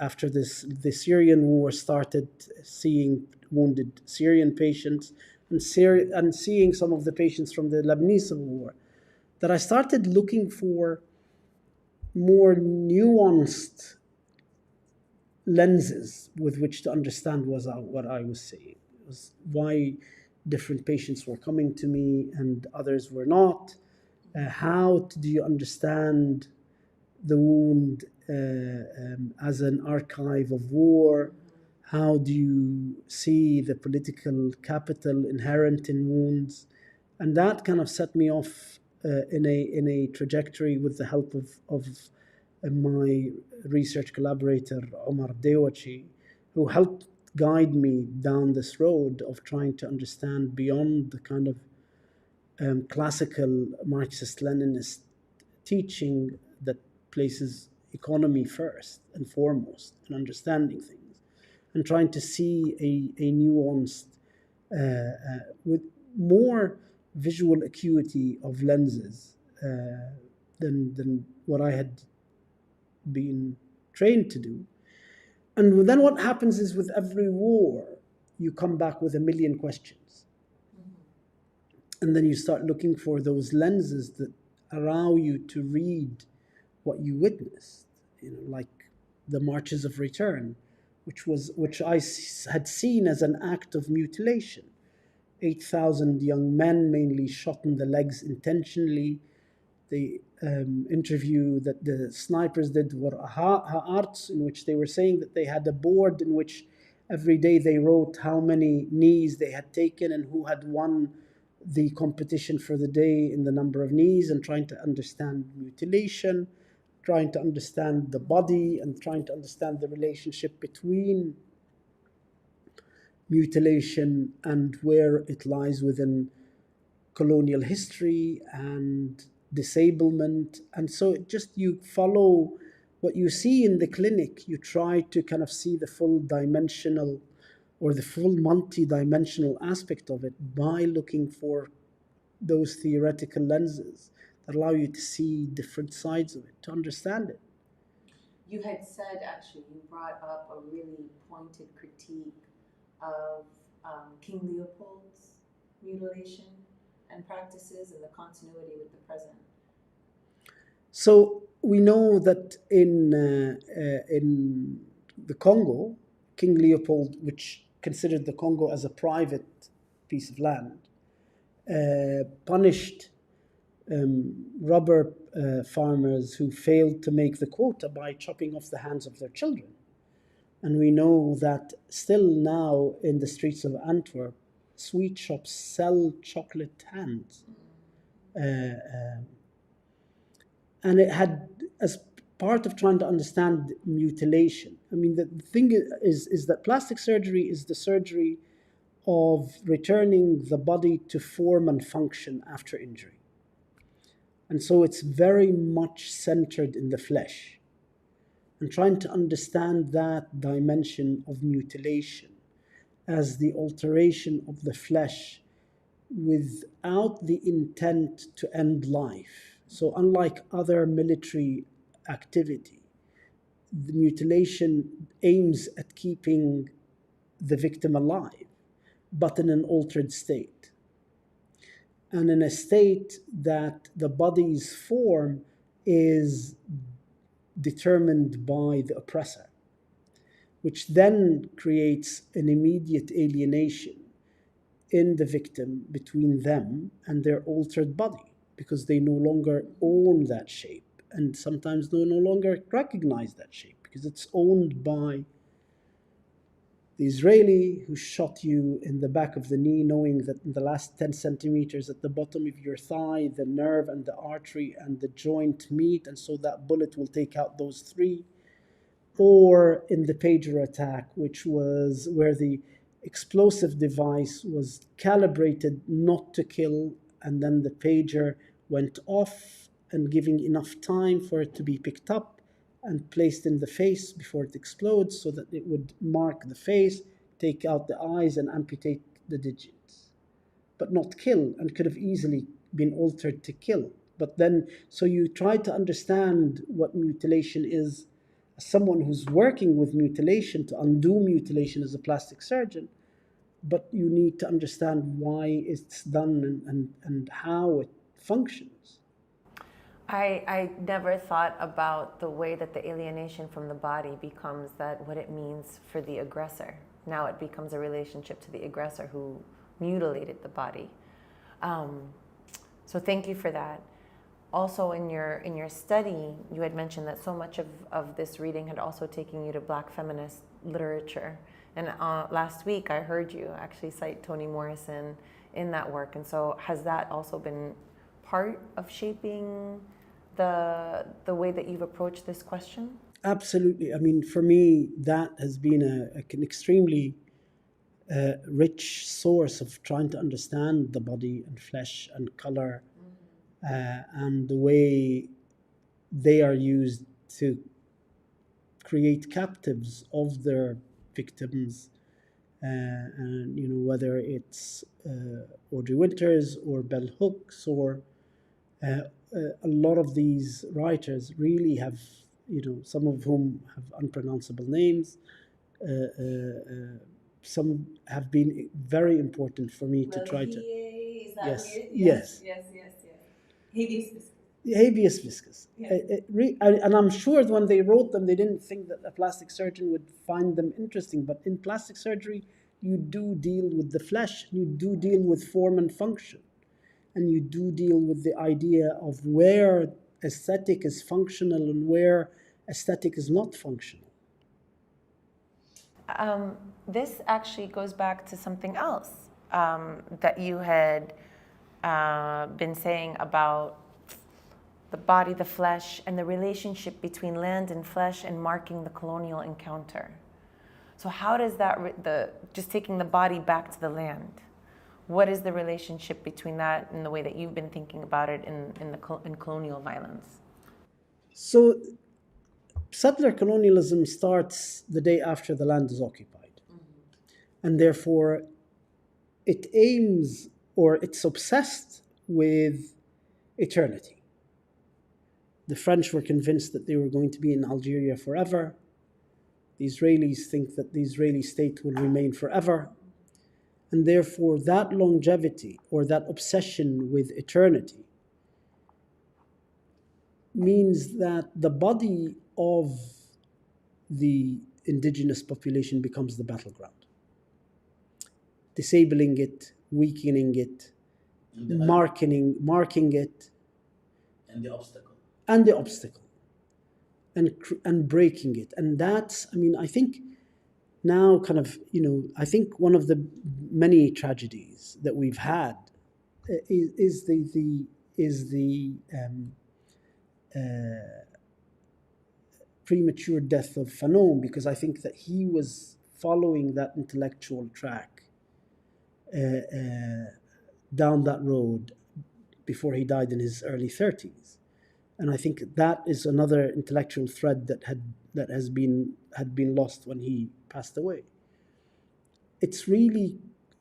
after this, the Syrian war started, seeing wounded Syrian patients and seeing some of the patients from the Lebanese Civil War, that I started looking for more nuanced lenses with which to understand what I was saying. It was why different patients were coming to me and others were not. How do you understand the wound as an archive of war? How do you see the political capital inherent in wounds? And that kind of set me off in a trajectory with the help of my research collaborator, Omar Dewachi, who helped guide me down this road of trying to understand beyond the kind of classical Marxist-Leninist teaching that places economy first and foremost and understanding things, and trying to see a nuanced, with more visual acuity of lenses than what I had been trained to do. And then what happens is with every war, you come back with a million questions. And then you start looking for those lenses that allow you to read what you witnessed, like the Marches of Return, which I had seen as an act of mutilation. 8,000 young men, mainly shot in the legs intentionally. The interview that the snipers did were ha'arts, in which they were saying that they had a board in which every day they wrote how many knees they had taken and who had won the competition for the day in the number of knees, and trying to understand mutilation, trying to understand the body, and trying to understand the relationship between mutilation and where it lies within colonial history and disablement. And so you follow what you see in the clinic. You try to kind of see the full dimensional or the full multi-dimensional aspect of it by looking for those theoretical lenses that allow you to see different sides of it, to understand it. You had said, actually, you brought up a really pointed critique of King Leopold's mutilation and practices and the continuity with the present. So we know that in the Congo, King Leopold, which considered the Congo as a private piece of land, punished rubber farmers who failed to make the quota by chopping off the hands of their children. And we know that still now in the streets of Antwerp, sweet shops sell chocolate hands. And it had, as part of trying to understand mutilation, I mean, the thing is that plastic surgery is the surgery of returning the body to form and function after injury. And so it's very much centered in the flesh, and trying to understand that dimension of mutilation as the alteration of the flesh without the intent to end life. So unlike other military activity, the mutilation aims at keeping the victim alive, but in an altered state. And in a state that the body's form is determined by the oppressor, which then creates an immediate alienation in the victim between them and their altered body, because they no longer own that shape, and sometimes they no longer recognize that shape because it's owned by the Israeli who shot you in the back of the knee, knowing that in the last 10 centimeters at the bottom of your thigh, the nerve and the artery and the joint meet, and so that bullet will take out those three. Or in the pager attack, which was where the explosive device was calibrated not to kill, and then the pager went off and giving enough time for it to be picked up and placed in the face before it explodes, so that it would mark the face, take out the eyes, and amputate the digits, but not kill, and could have easily been altered to kill. But then, so you try to understand what mutilation is as someone who's working with mutilation, to undo mutilation as a plastic surgeon, but you need to understand why it's done and how it functions. I never thought about the way that the alienation from the body becomes that what it means for the aggressor. Now it becomes a relationship to the aggressor who mutilated the body. So thank you for that. Also in your study, you had mentioned that so much of this reading had also taken you to Black feminist literature. And last week I heard you actually cite Toni Morrison in that work. And so has that also been part of shaping the way that you've approached this question? Absolutely. I mean, for me, that has been an extremely rich source of trying to understand the body and flesh and color, and the way they are used to create captives of their victims, and whether it's Audrey Winters or Bell Hooks or a lot of these writers really have, some of whom have unpronounceable names. Some have been very important for me to try to. Yes. Habeas viscus. And I'm sure when they wrote them, they didn't think that a plastic surgeon would find them interesting. But in plastic surgery, you do deal with the flesh, you do deal with form and function, and you do deal with the idea of where aesthetic is functional and where aesthetic is not functional. This actually goes back to something else that you had been saying about the body, the flesh, and the relationship between land and flesh and marking the colonial encounter. So how does that, just taking the body back to the land, what is the relationship between that and the way that you've been thinking about it in colonial violence? So settler colonialism starts the day after the land is occupied. And therefore, it aims, or it's obsessed with eternity. The French were convinced that they were going to be in Algeria forever. The Israelis think that the Israeli state will remain forever. And therefore, that longevity or that obsession with eternity means that the body of the indigenous population becomes the battleground. Disabling it, weakening it, marking it. And the obstacle. And breaking it. And that's, I think now I think one of the many tragedies that we've had is the premature death of Fanon, because I think that he was following that intellectual track down that road before he died in his early 30s. And I think that is another intellectual thread that had been lost when he passed away. It's really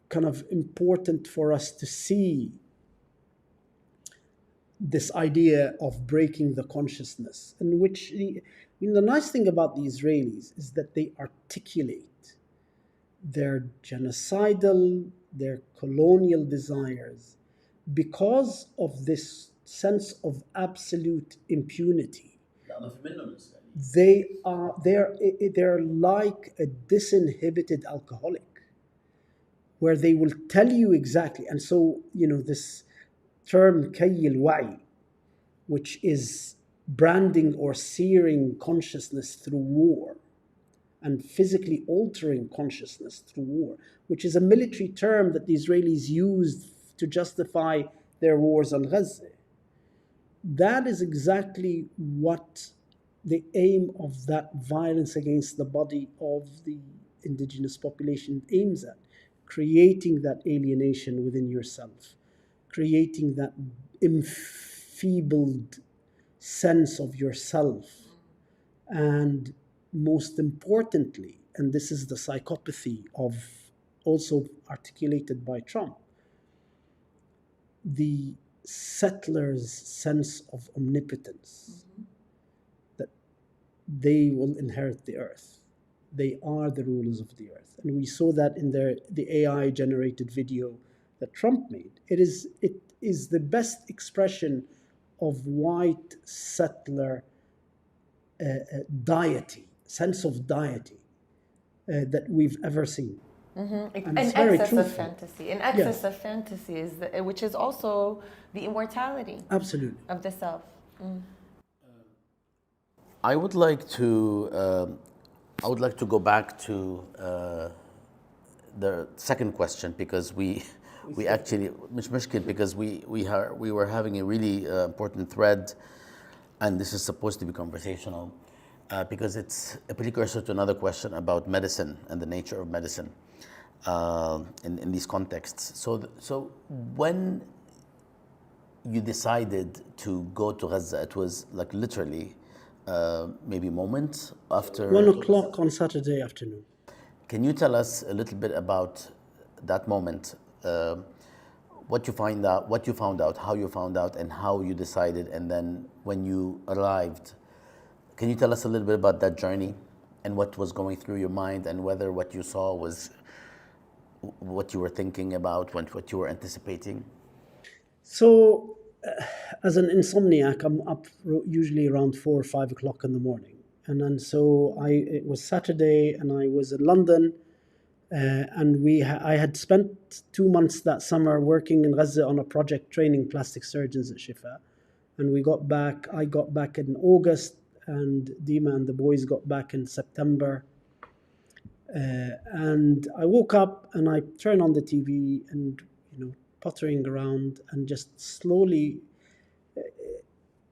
kind of important for us to see this idea of breaking the consciousness, in which the nice thing about the Israelis is that they articulate their genocidal, their colonial desires because of this sense of absolute impunity. They're like a disinhibited alcoholic, where they will tell you exactly. And so, this term kay al-wa'i, which is branding or searing consciousness through war and physically altering consciousness through war, which is a military term that the Israelis used to justify their wars on Gaza. That is exactly what the aim of that violence against the body of the indigenous population aims at: creating that alienation within yourself, creating that enfeebled sense of yourself, and most importantly, and this is the psychopathy of also articulated by Trump, the settlers' sense of omnipotence, that they will inherit the earth. They are the rulers of the earth. And we saw that in the AI-generated video that Trump made. It is the best expression of white settler deity, sense of deity that we've ever seen. Mm-hmm. An excess of fantasy. An excess of fantasy is which is also the immortality. Absolutely. Of the self. I would like to go back to the second question, because we actually because we were having a really important thread, and this is supposed to be conversational because it's a precursor to another question about medicine and the nature of medicine. in these contexts. So when you decided to go to Gaza, it was like literally maybe moments after 1 o'clock on Saturday afternoon. Can you tell us a little bit about that moment? What you found out, how you found out, and how you decided, and then when you arrived, can you tell us a little bit about that journey and what was going through your mind, and whether what you saw was what you were thinking about, what you were anticipating? So, as an insomniac, I'm up usually around 4 or 5 o'clock in the morning. And then it was Saturday, and I was in London, and I had spent 2 months that summer working in Gaza on a project training plastic surgeons at Shifa. And I got back in August, and Dima and the boys got back in September. And I woke up and I turned on the TV and, pottering around, and just slowly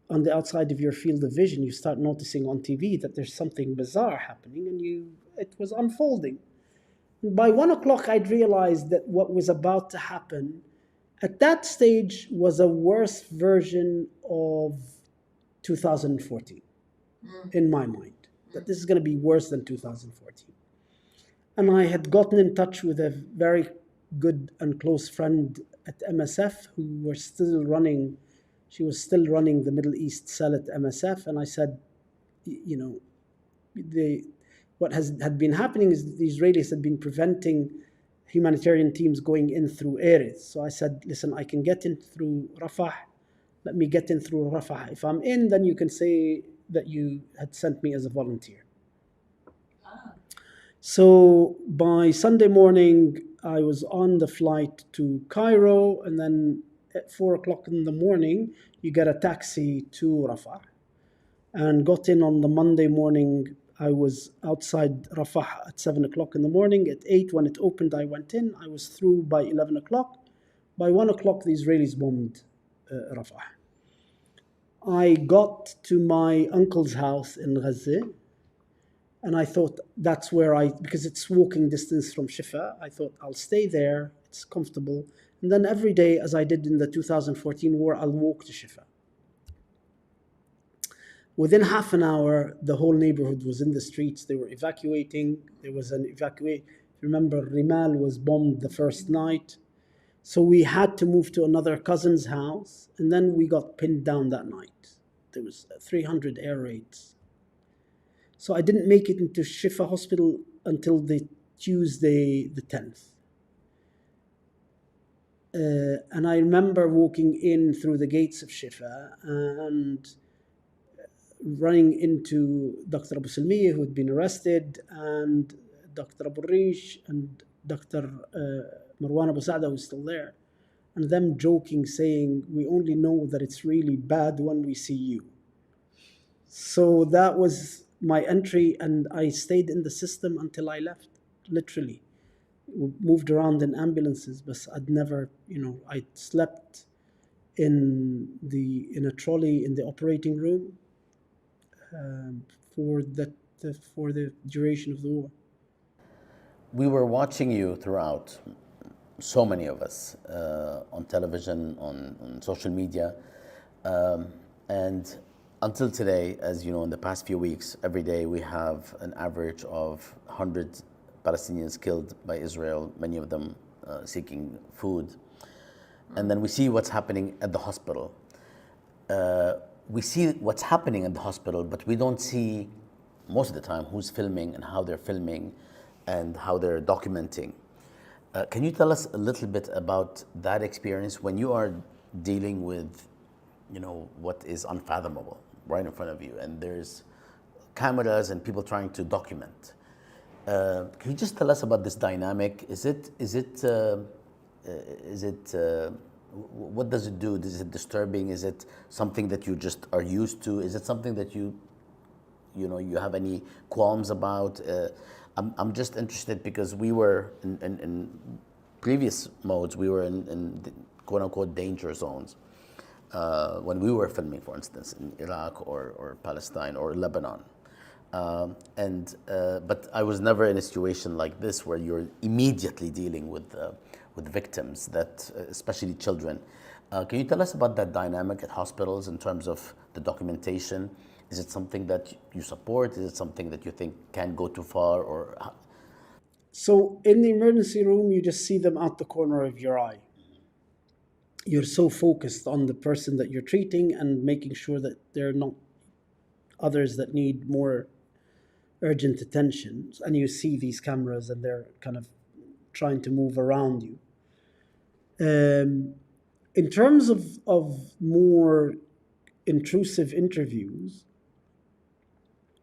on the outside of your field of vision, you start noticing on TV that there's something bizarre happening, and it was unfolding. And by 1 o'clock, I'd realized that what was about to happen at that stage was a worse version of 2014 in my mind, that this is going to be worse than 2014. And I had gotten in touch with a very good and close friend at MSF who was still running the Middle East cell at MSF. And I said, what had been happening is the Israelis had been preventing humanitarian teams going in through areas. So I said, listen, I can get in through Rafah. Let me get in through Rafah. If I'm in, then you can say that you had sent me as a volunteer. So by Sunday morning, I was on the flight to Cairo, and then at 4 o'clock in the morning, you get a taxi to Rafah. And got in on the Monday morning. I was outside Rafah at 7 o'clock in the morning. At 8, when it opened, I went in. I was through by 11 o'clock. By 1 o'clock, the Israelis bombed Rafah. I got to my uncle's house in Gaza, and I thought that's where because it's walking distance from Shifa, I thought I'll stay there, it's comfortable. And then every day, as I did in the 2014 war, I'll walk to Shifa. Within half an hour, the whole neighborhood was in the streets. They were evacuating. There was an evacuation. Remember, Rimal was bombed the first night. So we had to move to another cousin's house, and then we got pinned down that night. There was 300 air raids. So I didn't make it into Shifa Hospital until the Tuesday, the 10th. And I remember walking in through the gates of Shifa and running into Dr. Abu-Sittah, who had been arrested, and Dr. Abu Rish and Dr. Marwan Abu Sa'da, who's still there, and them joking, saying, we only know that it's really bad when we see you. So that was my entry, and I stayed in the system until I left, literally. We moved around in ambulances, but I'd never, I slept in a trolley in the operating room for the duration of the war. We were watching you throughout, so many of us, on television, on social media, and until today, as you know, in the past few weeks, every day we have an average of 100 Palestinians killed by Israel, many of them seeking food. And then we see what's happening at the hospital. We see what's happening at the hospital, but we don't see, most of the time, who's filming and how they're filming and how they're documenting. Can you tell us a little bit about that experience when you are dealing with, what is unfathomable right in front of you, and there's cameras and people trying to document? Can you just tell us about this dynamic? What does it do? Is it disturbing? Is it something that you just are used to? Is it something that you have any qualms about? I'm just interested because we were in previous modes, we were in quote unquote danger zones when we were filming, for instance, in Iraq or Palestine or Lebanon. But I was never in a situation like this where you're immediately dealing with victims, that especially children. Can you tell us about that dynamic at hospitals in terms of the documentation? Is it something that you support? Is it something that you think can go too far? Or So in the emergency room, you just see them out the corner of your eye. You're so focused on the person that you're treating and making sure that there are not others that need more urgent attention. And you see these cameras and they're kind of trying to move around you. In terms of more intrusive interviews,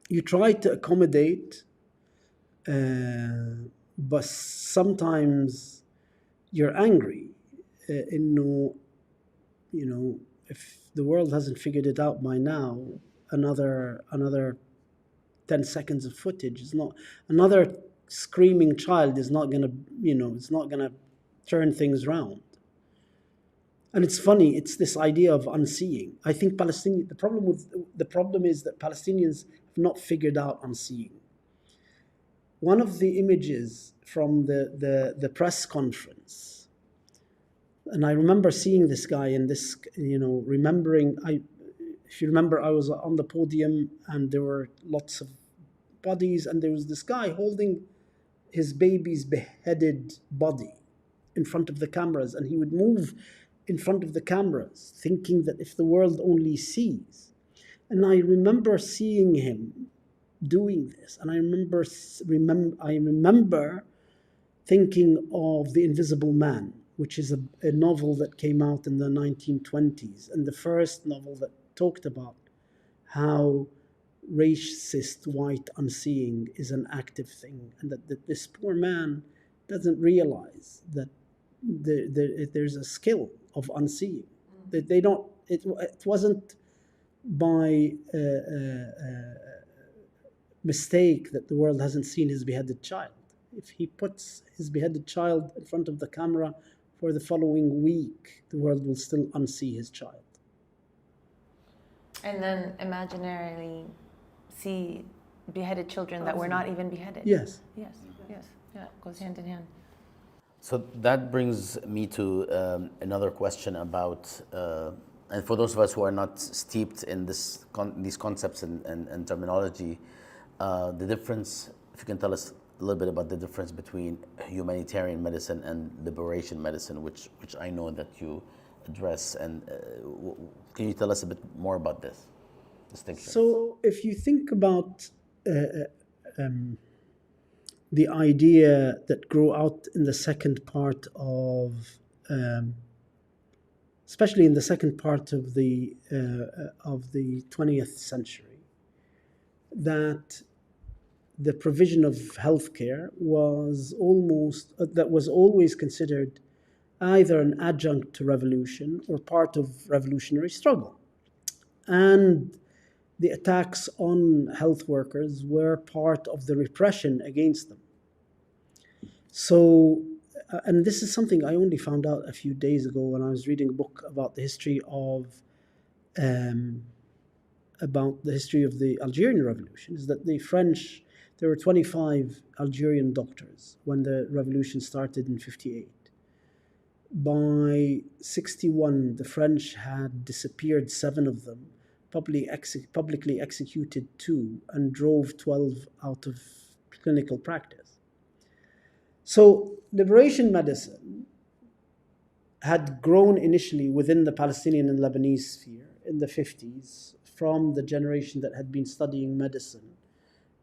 you try to accommodate, but sometimes you're angry. If the world hasn't figured it out by now, another 10 seconds of footage is not, another screaming child is not gonna, it's not gonna turn things around. And it's funny, it's this idea of unseeing. I think the problem is that Palestinians have not figured out unseeing. One of the images from the press conference, and I remember seeing this guy in this, if you remember, I was on the podium and there were lots of bodies, and there was this guy holding his baby's beheaded body in front of the cameras, and he would move in front of the cameras, thinking that if the world only sees. And I remember seeing him doing this, and I remember thinking of The Invisible Man, which is a novel that came out in the 1920s, and the first novel that talked about how racist white unseeing is an active thing, and that this poor man doesn't realize that there's a skill of unseeing. That they don't. It wasn't by mistake that the world hasn't seen his beheaded child. If he puts his beheaded child in front of the camera for the following week, the world will still unsee his child. And then imaginarily see beheaded children that were not even beheaded. Yes. Yeah, goes hand in hand. So that brings me to another question about, and for those of us who are not steeped in these concepts and terminology, the difference, if you can tell us a little bit about the difference between humanitarian medicine and liberation medicine, which I know that you address, and can you tell us a bit more about this distinction? So if you think about the idea that grew out in the second part of, especially in the second part of the 20th century, that the provision of healthcare was always considered either an adjunct to revolution or part of revolutionary struggle. And the attacks on health workers were part of the repression against them. So, and this is something I only found out a few days ago when I was reading a book about the history of the Algerian Revolution, is that the French, there were 25 Algerian doctors when the revolution started in 58. By 61, the French had disappeared 7 of them, publicly executed 2, and drove 12 out of clinical practice. So liberation medicine had grown initially within the Palestinian and Lebanese sphere in the 50s from the generation that had been studying medicine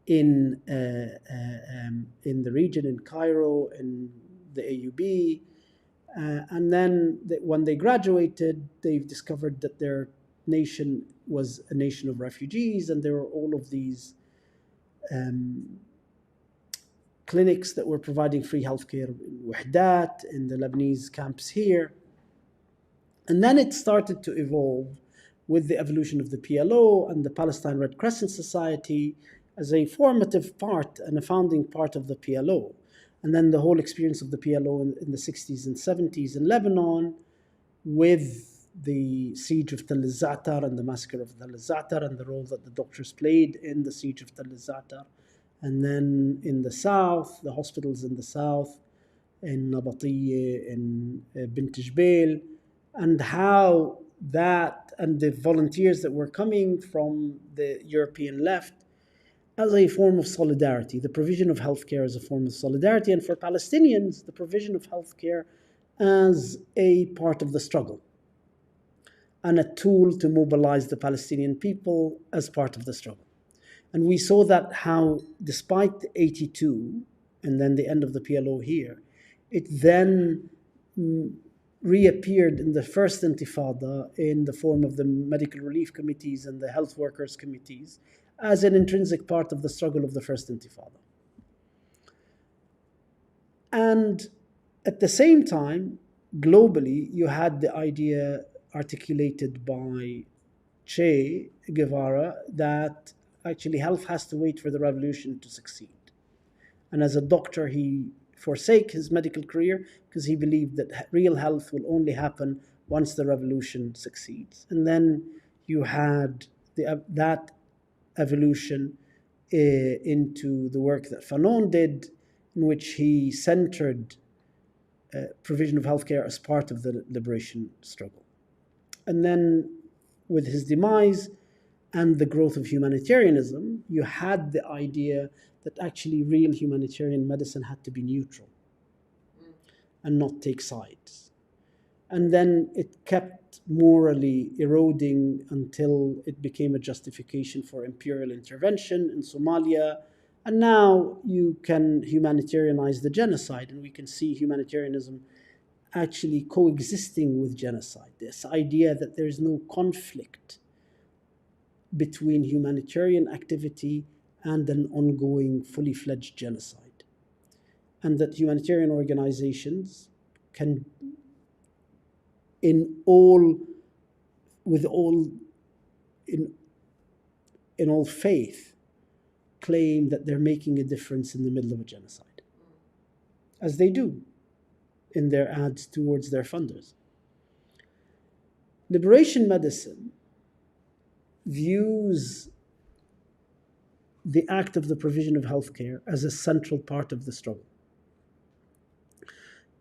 in the region, in Cairo, in the AUB. And then when they graduated, they've discovered that their nation was a nation of refugees, and there were all of these clinics that were providing free healthcare in Haddad, in the Lebanese camps here. And then it started to evolve with the evolution of the PLO and the Palestine Red Crescent Society as a formative part and a founding part of the PLO. And then the whole experience of the PLO in the 60s and 70s in Lebanon, with the siege of Tal al-Za'atar and the massacre of Tal al-Za'atar and the role that the doctors played in the siege of Tal al-Za'atar. And then in the south, the hospitals in the south, in Nabatiya, in Bint Jbeil, and how that and the volunteers that were coming from the European left as a form of solidarity. The provision of healthcare as a form of solidarity, and for Palestinians, the provision of healthcare as a part of the struggle and a tool to mobilize the Palestinian people as part of the struggle. And we saw that how, despite 82 and then the end of the PLO here, it then reappeared in the first intifada in the form of the medical relief committees and the health workers committees as an intrinsic part of the struggle of the first intifada. And at the same time, globally, you had the idea articulated by Che Guevara that actually health has to wait for the revolution to succeed. And as a doctor, he forsake his medical career because he believed that real health will only happen once the revolution succeeds. And then you had that evolution into the work that Fanon did, in which he centered provision of healthcare as part of the liberation struggle. And then with his demise and the growth of humanitarianism, you had the idea that actually real humanitarian medicine had to be neutral and not take sides. And then it kept morally eroding until it became a justification for imperial intervention in Somalia. And now you can humanitarianize the genocide, and we can see humanitarianism actually coexisting with genocide. This idea that there is no conflict between humanitarian activity and an ongoing, fully fledged genocide. And that humanitarian organizations can, in all faith, claim that they're making a difference in the middle of a genocide, as they do in their ads towards their funders. Liberation medicine views the act of the provision of healthcare as a central part of the struggle,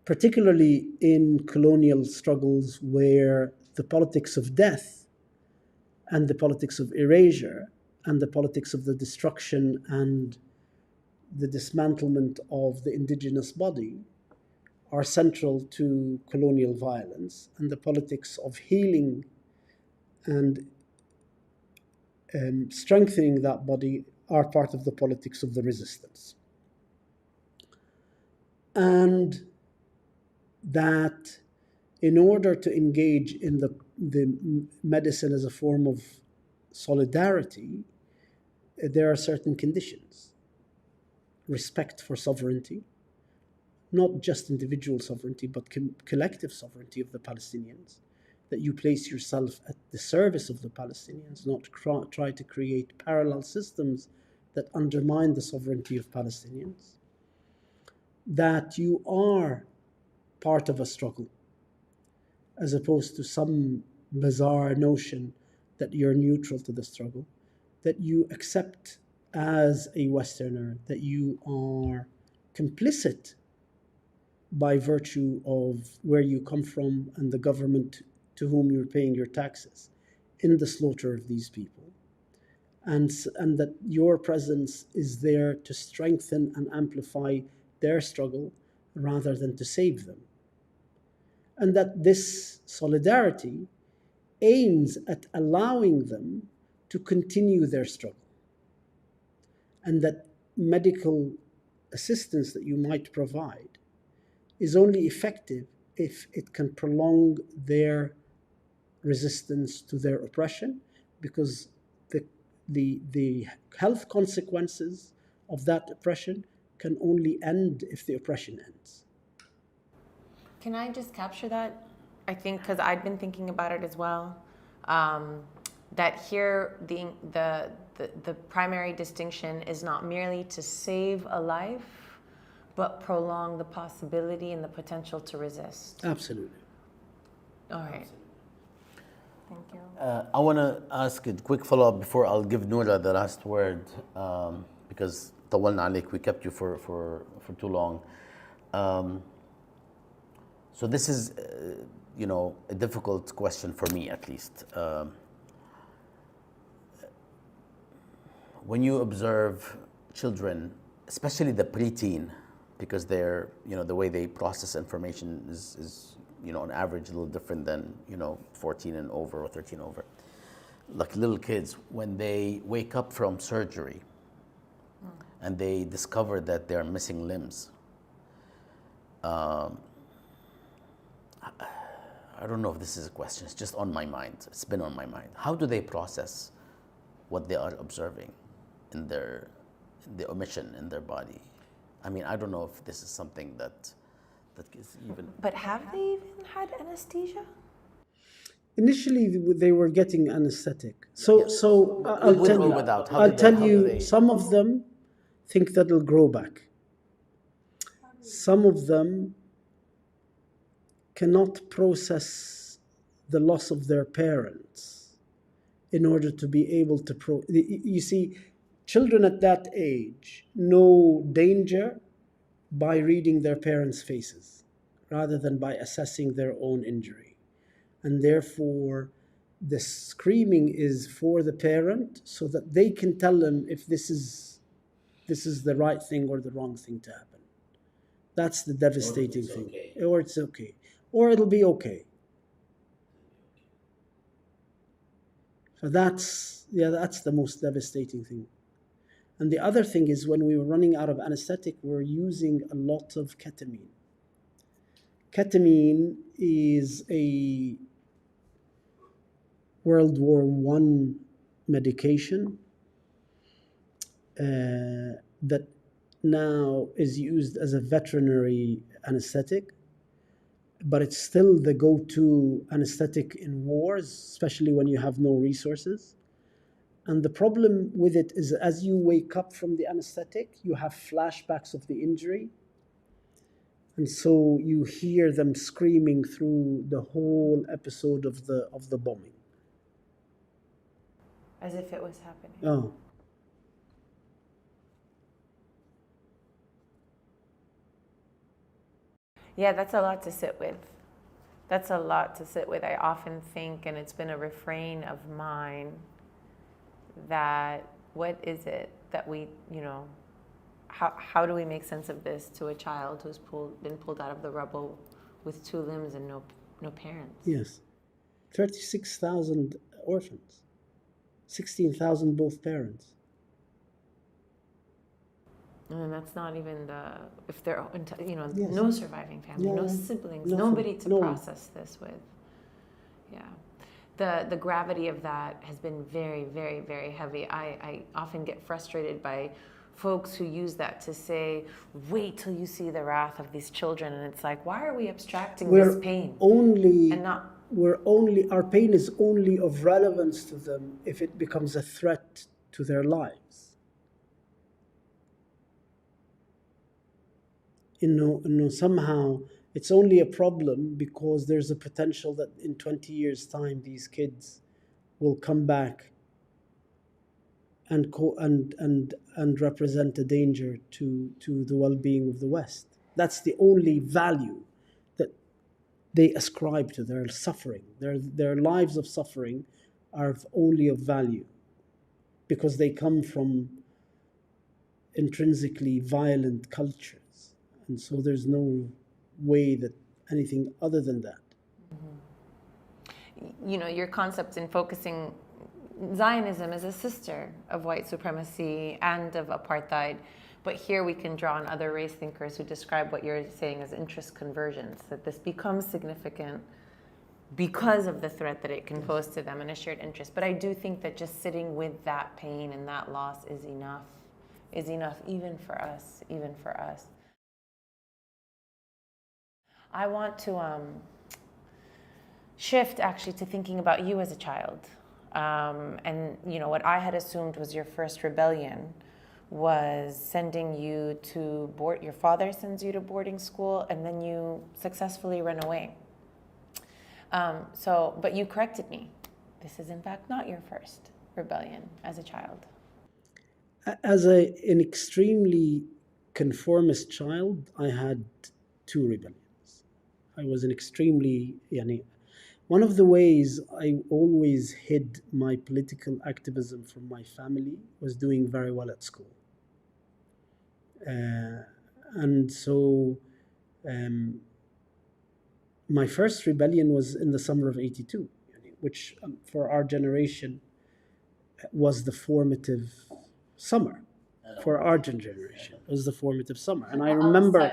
particularly in colonial struggles where the politics of death and the politics of erasure and the politics of the destruction and the dismantlement of the indigenous body are central to colonial violence, and the politics of healing and strengthening that body are part of the politics of the resistance. And that in order to engage in the medicine as a form of solidarity, there are certain conditions. Respect for sovereignty, not just individual sovereignty, but collective sovereignty of the Palestinians, that you place yourself at the service of the Palestinians, not try to create parallel systems that undermine the sovereignty of Palestinians, that you are part of a struggle, as opposed to some bizarre notion that you're neutral to the struggle, that you accept as a Westerner that you are complicit by virtue of where you come from and the government to whom you're paying your taxes in the slaughter of these people, and that your presence is there to strengthen and amplify their struggle rather than to save them. And that this solidarity aims at allowing them to continue their struggle. And that medical assistance that you might provide is only effective if it can prolong their resistance to their oppression, because the health consequences of that oppression can only end if the oppression ends. Can I just capture that? I think, because I've been thinking about it as well, that here the primary distinction is not merely to save a life, but prolong the possibility and the potential to resist. Absolutely. All right. Thank you. I want to ask a quick follow-up before I'll give Noura the last word, because طولنا عليك, we kept you for too long. So this is, a difficult question for me, at least. When you observe children, especially the preteen, because they're, the way they process information is on average a little different than, 14 and over or 13 over. Like little kids, when they wake up from surgery and they discover that they're missing limbs, I don't know if this is a question, it's just on my mind. It's been on my mind. How do they process what they are observing in the omission in their body? I mean, I don't know if this is something that is even... But have they even had anesthesia? Initially, they were getting anesthetic. So I'll With tell or you. without? I'll tell you. Some of them think that it'll grow back. Some of them cannot process the loss of their parents in order to be able to you see, children at that age know danger by reading their parents' faces rather than by assessing their own injury. And therefore, the screaming is for the parent so that they can tell them if this is the right thing or the wrong thing to happen. That's the devastating thing. Okay. Or it's okay. Or it'll be okay. So that's the most devastating thing. And the other thing is, when we were running out of anesthetic, we were using a lot of ketamine. Ketamine is a World War I medication that now is used as a veterinary anesthetic, but it's still the go-to anesthetic in wars, especially when you have no resources. And the problem with it is, as you wake up from the anesthetic, you have flashbacks of the injury. And so you hear them screaming through the whole episode of the bombing. As if it was happening. Oh. Yeah, that's a lot to sit with. That's a lot to sit with. I often think, and it's been a refrain of mine, that what is it that we, how do we make sense of this to a child who's been pulled out of the rubble with 2 limbs and no parents? Yes. 36,000 orphans. 16,000 both parents. And that's not even if they're, Yes. no surviving family, no siblings, nothing, nobody to no. process this with. Yeah. The gravity of that has been very, very, very heavy. I often get frustrated by folks who use that to say, wait till you see the wrath of these children. And it's like, why are we abstracting this pain? Our pain is only of relevance to them if it becomes a threat to their lives. Somehow it's only a problem because there's a potential that in 20 years' time these kids will come back and represent a danger to the well-being of the West. That's the only value that they ascribe to their suffering. Their lives of suffering are only of value because they come from intrinsically violent cultures. And so there's no way that anything other than that. Mm-hmm. Your concept in focusing Zionism as a sister of white supremacy and of apartheid, but here we can draw on other race thinkers who describe what you're saying as interest convergence, that this becomes significant because of the threat that it can pose to them and a shared interest. But I do think that just sitting with that pain and that loss is enough even for us. I want to shift actually to thinking about you as a child. And what I had assumed was your first rebellion was sending you to your father sends you to boarding school and then you successfully run away. But you corrected me this is in fact not your first rebellion as a child. As an extremely conformist child, I had two rebellions. I was an extremely, one of the ways I always hid my political activism from my family was doing very well at school. And so my first rebellion was in the summer of '82, which for our generation was the formative summer. For our generation, it was the formative summer. And I remember,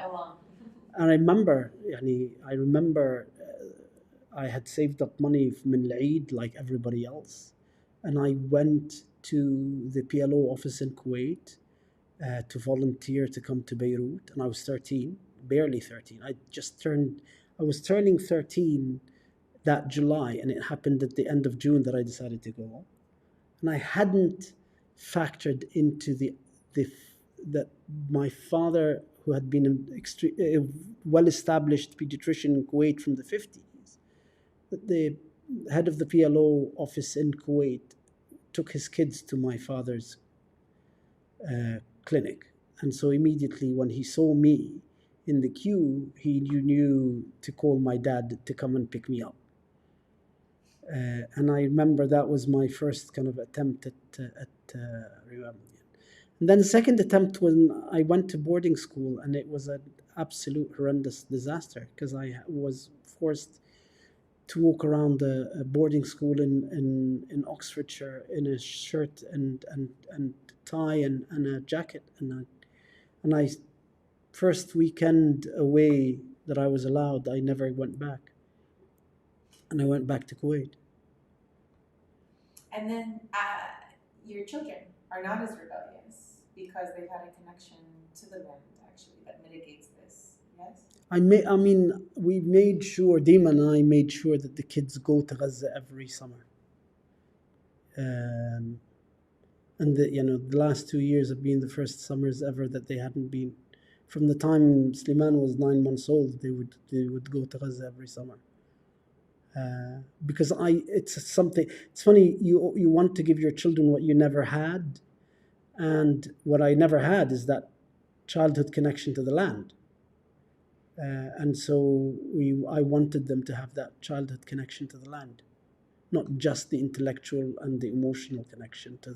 I had saved up money from Eid like everybody else. And I went to the PLO office in Kuwait to volunteer to come to Beirut. And I was 13, barely 13. I was turning 13 that July, and it happened at the end of June that I decided to go. And I hadn't factored into that my father, who had been a well-established pediatrician in Kuwait from the 50s, that the head of the PLO office in Kuwait took his kids to my father's clinic. And so immediately when he saw me in the queue, he knew to call my dad to come and pick me up. And I remember that was my first kind of attempt at rebellion. And then the second attempt when I went to boarding school, and it was an absolute horrendous disaster because I was forced to walk around a boarding school in Oxfordshire in a shirt and tie and a jacket. And I first weekend away that I was allowed, I never went back. And I went back to Kuwait. And then your children are not as rebellious because they've had a connection to the land, actually, that mitigates this, yes? We made sure, Dima and I made sure that the kids go to Gaza every summer. And the last 2 years have been the first summers ever that they hadn't been. From the time Sliman was 9 months old, they would go to Gaza every summer. Because it's funny, you want to give your children what you never had, and what I never had is that childhood connection to the land. And so I wanted them to have that childhood connection to the land, not just the intellectual and the emotional connection to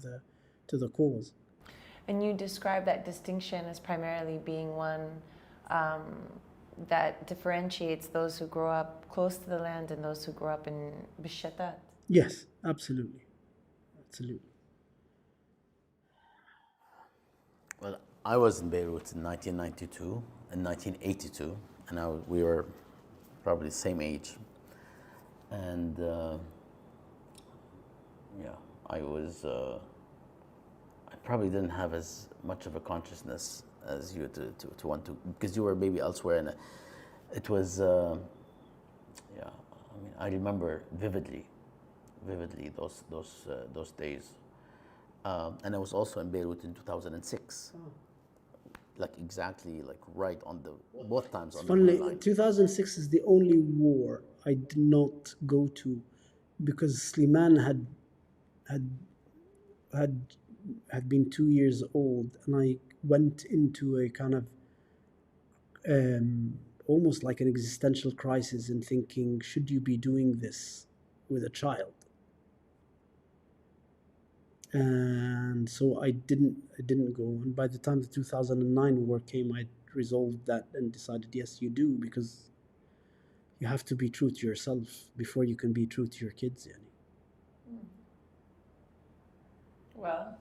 the cause. And you describe that distinction as primarily being one that differentiates those who grow up close to the land and those who grow up in Bishatat. Yes, absolutely. Well, I was in Beirut in 1992 and 1982, and we were probably the same age. And I probably didn't have as much of a consciousness as you to want to, because you were maybe elsewhere, and it was I remember vividly those days, and I was also in Beirut in 2006, right on both times on the line. 2006 is the only war I did not go to because Sliman had been 2 years old, and I went into a kind of almost like an existential crisis in thinking, should you be doing this with a child? And so I didn't go. And by the time the 2009 war came, I resolved that and decided, yes, you do, because you have to be true to yourself before you can be true to your kids. Well,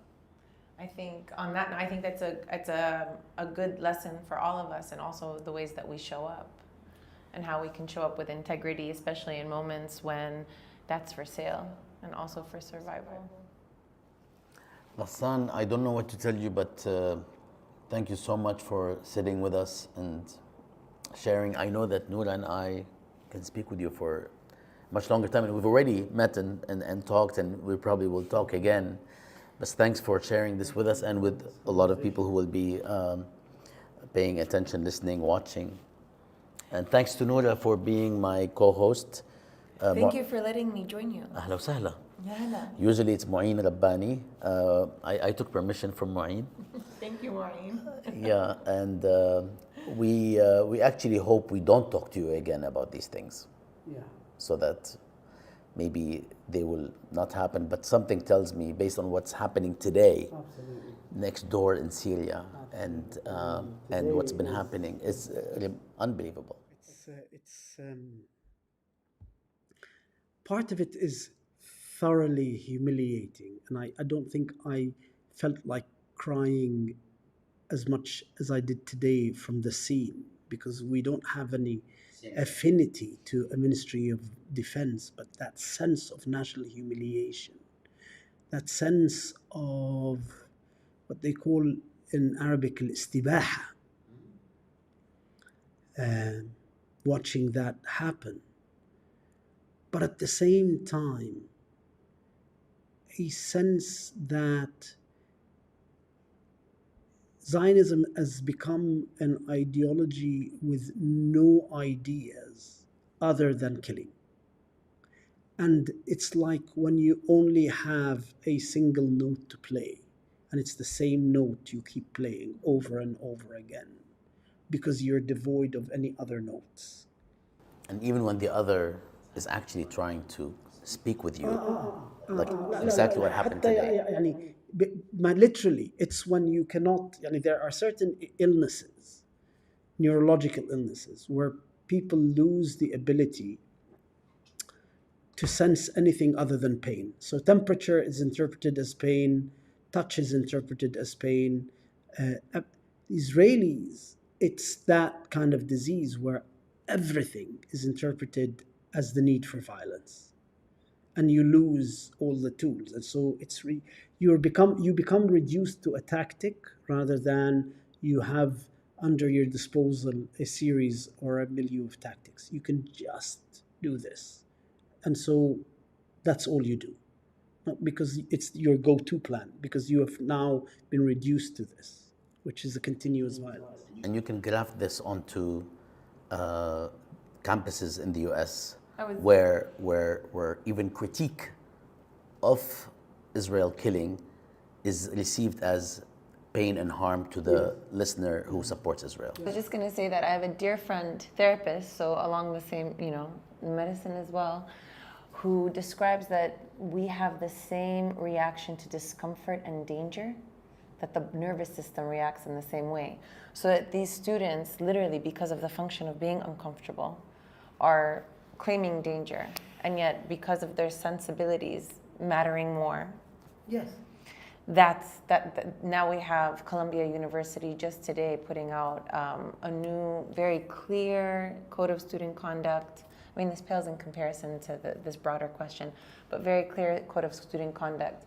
I think on that, I think it's a good lesson for all of us, and also the ways that we show up and how we can show up with integrity, especially in moments when that's for sale and also for survival. Ghassan, I don't know what to tell you, but thank you so much for sitting with us and sharing. I know that Noura and I can speak with you for much longer time, and we've already met and talked, and we probably will talk again. But thanks for sharing this with us and with a lot of people who will be paying attention, listening, watching. And thanks to Noura for being my co-host. Thank you for letting me join you. أهلا وسهلا. Usually it's Mu'in Rabbani. I took permission from Mu'in. Thank you, Maureen. Yeah, and we actually hope we don't talk to you again about these things. Yeah. So that maybe they will not happen. But something tells me, based on what's happening today, Absolutely. next door in Syria, and what's been happening, is unbelievable. Part of it is thoroughly humiliating, and I don't think I felt like crying as much as I did today from the scene, because we don't have any affinity to a Ministry of Defense, but that sense of national humiliation, that sense of what they call in Arabic al-istibaha, watching that happen. But at the same time, a sense that Zionism has become an ideology with no ideas other than killing. And it's like when you only have a single note to play, and it's the same note you keep playing over and over again, because you're devoid of any other notes. And even when the other is actually trying to speak with you, like exactly what happened today. Literally, it's when you cannot, there are certain illnesses, neurological illnesses, where people lose the ability to sense anything other than pain. So temperature is interpreted as pain, touch is interpreted as pain. Israelis, it's that kind of disease where everything is interpreted as the need for violence. And you lose all the tools, and so you become reduced to a tactic rather than you have under your disposal a series or a milieu of tactics. You can just do this, and so that's all you do, not because it's your go-to plan, because you have now been reduced to this, which is a continuous violence. And you can graft this onto campuses in the U.S. where even critique of Israel killing is received as pain and harm to the listener who supports Israel. I was just going to say that I have a dear friend, therapist, so along the same, medicine as well, who describes that we have the same reaction to discomfort and danger, that the nervous system reacts in the same way. So that these students, literally because of the function of being uncomfortable, are claiming danger, and yet because of their sensibilities mattering more. Yes. That now we have Columbia University just today putting out a new, very clear code of student conduct. I mean, this pales in comparison to this broader question, but very clear code of student conduct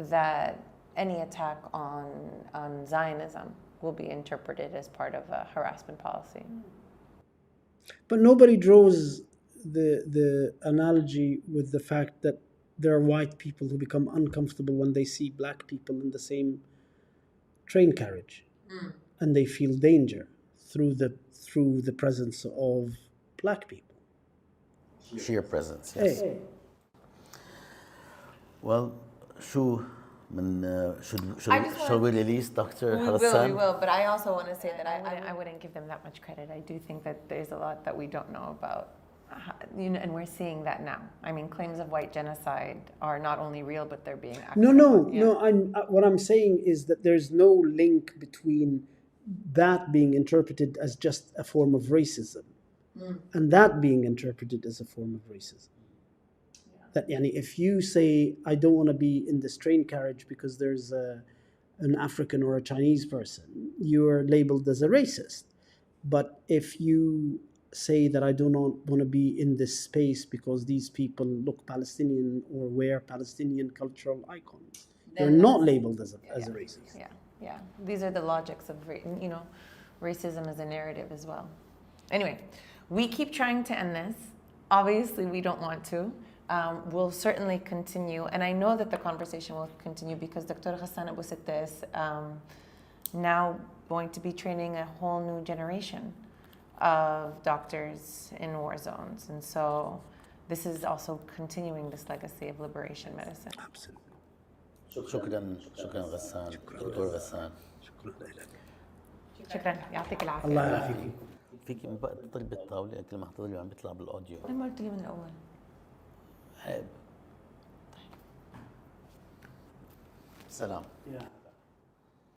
that any attack on Zionism will be interpreted as part of a harassment policy. But nobody draws the analogy with the fact that there are white people who become uncomfortable when they see black people in the same train carriage, and they feel danger through the presence of black people. Sheer presence, yes. Hey. Well, shall we release Dr. Ghassan? We will, but I also want to say that I wouldn't give them that much credit. I do think that there's a lot that we don't know about, and we're seeing that now. I mean, claims of white genocide are not only real, but they're being acted upon. No. What I'm saying is that there's no link between that being interpreted as just a form of racism and that being interpreted as a form of racism. That if you say, I don't want to be in this train carriage because there's an African or a Chinese person, you're labeled as a racist. But if you say that I do not want to be in this space because these people look Palestinian or wear Palestinian cultural icons, you're not labeled as a racist. Yeah. These are the logics of, racism as a narrative as well. Anyway, we keep trying to end this. Obviously, we don't want to. We'll certainly continue, and I know that the conversation will continue because Dr. Ghassan Abu-Sittah is now going to be training a whole new generation of doctors in war zones, and so this is also continuing this legacy of liberation medicine. Absolutely. شكرا غسان دكتور غسان. شكرا يعطيك العافيه. الله يعافيك. فيك بقى تطلع بالطاوله كل ما حضرتي عم بيطلع بالاوديو. انا ما قلت لي من الاول. عيب. سلام.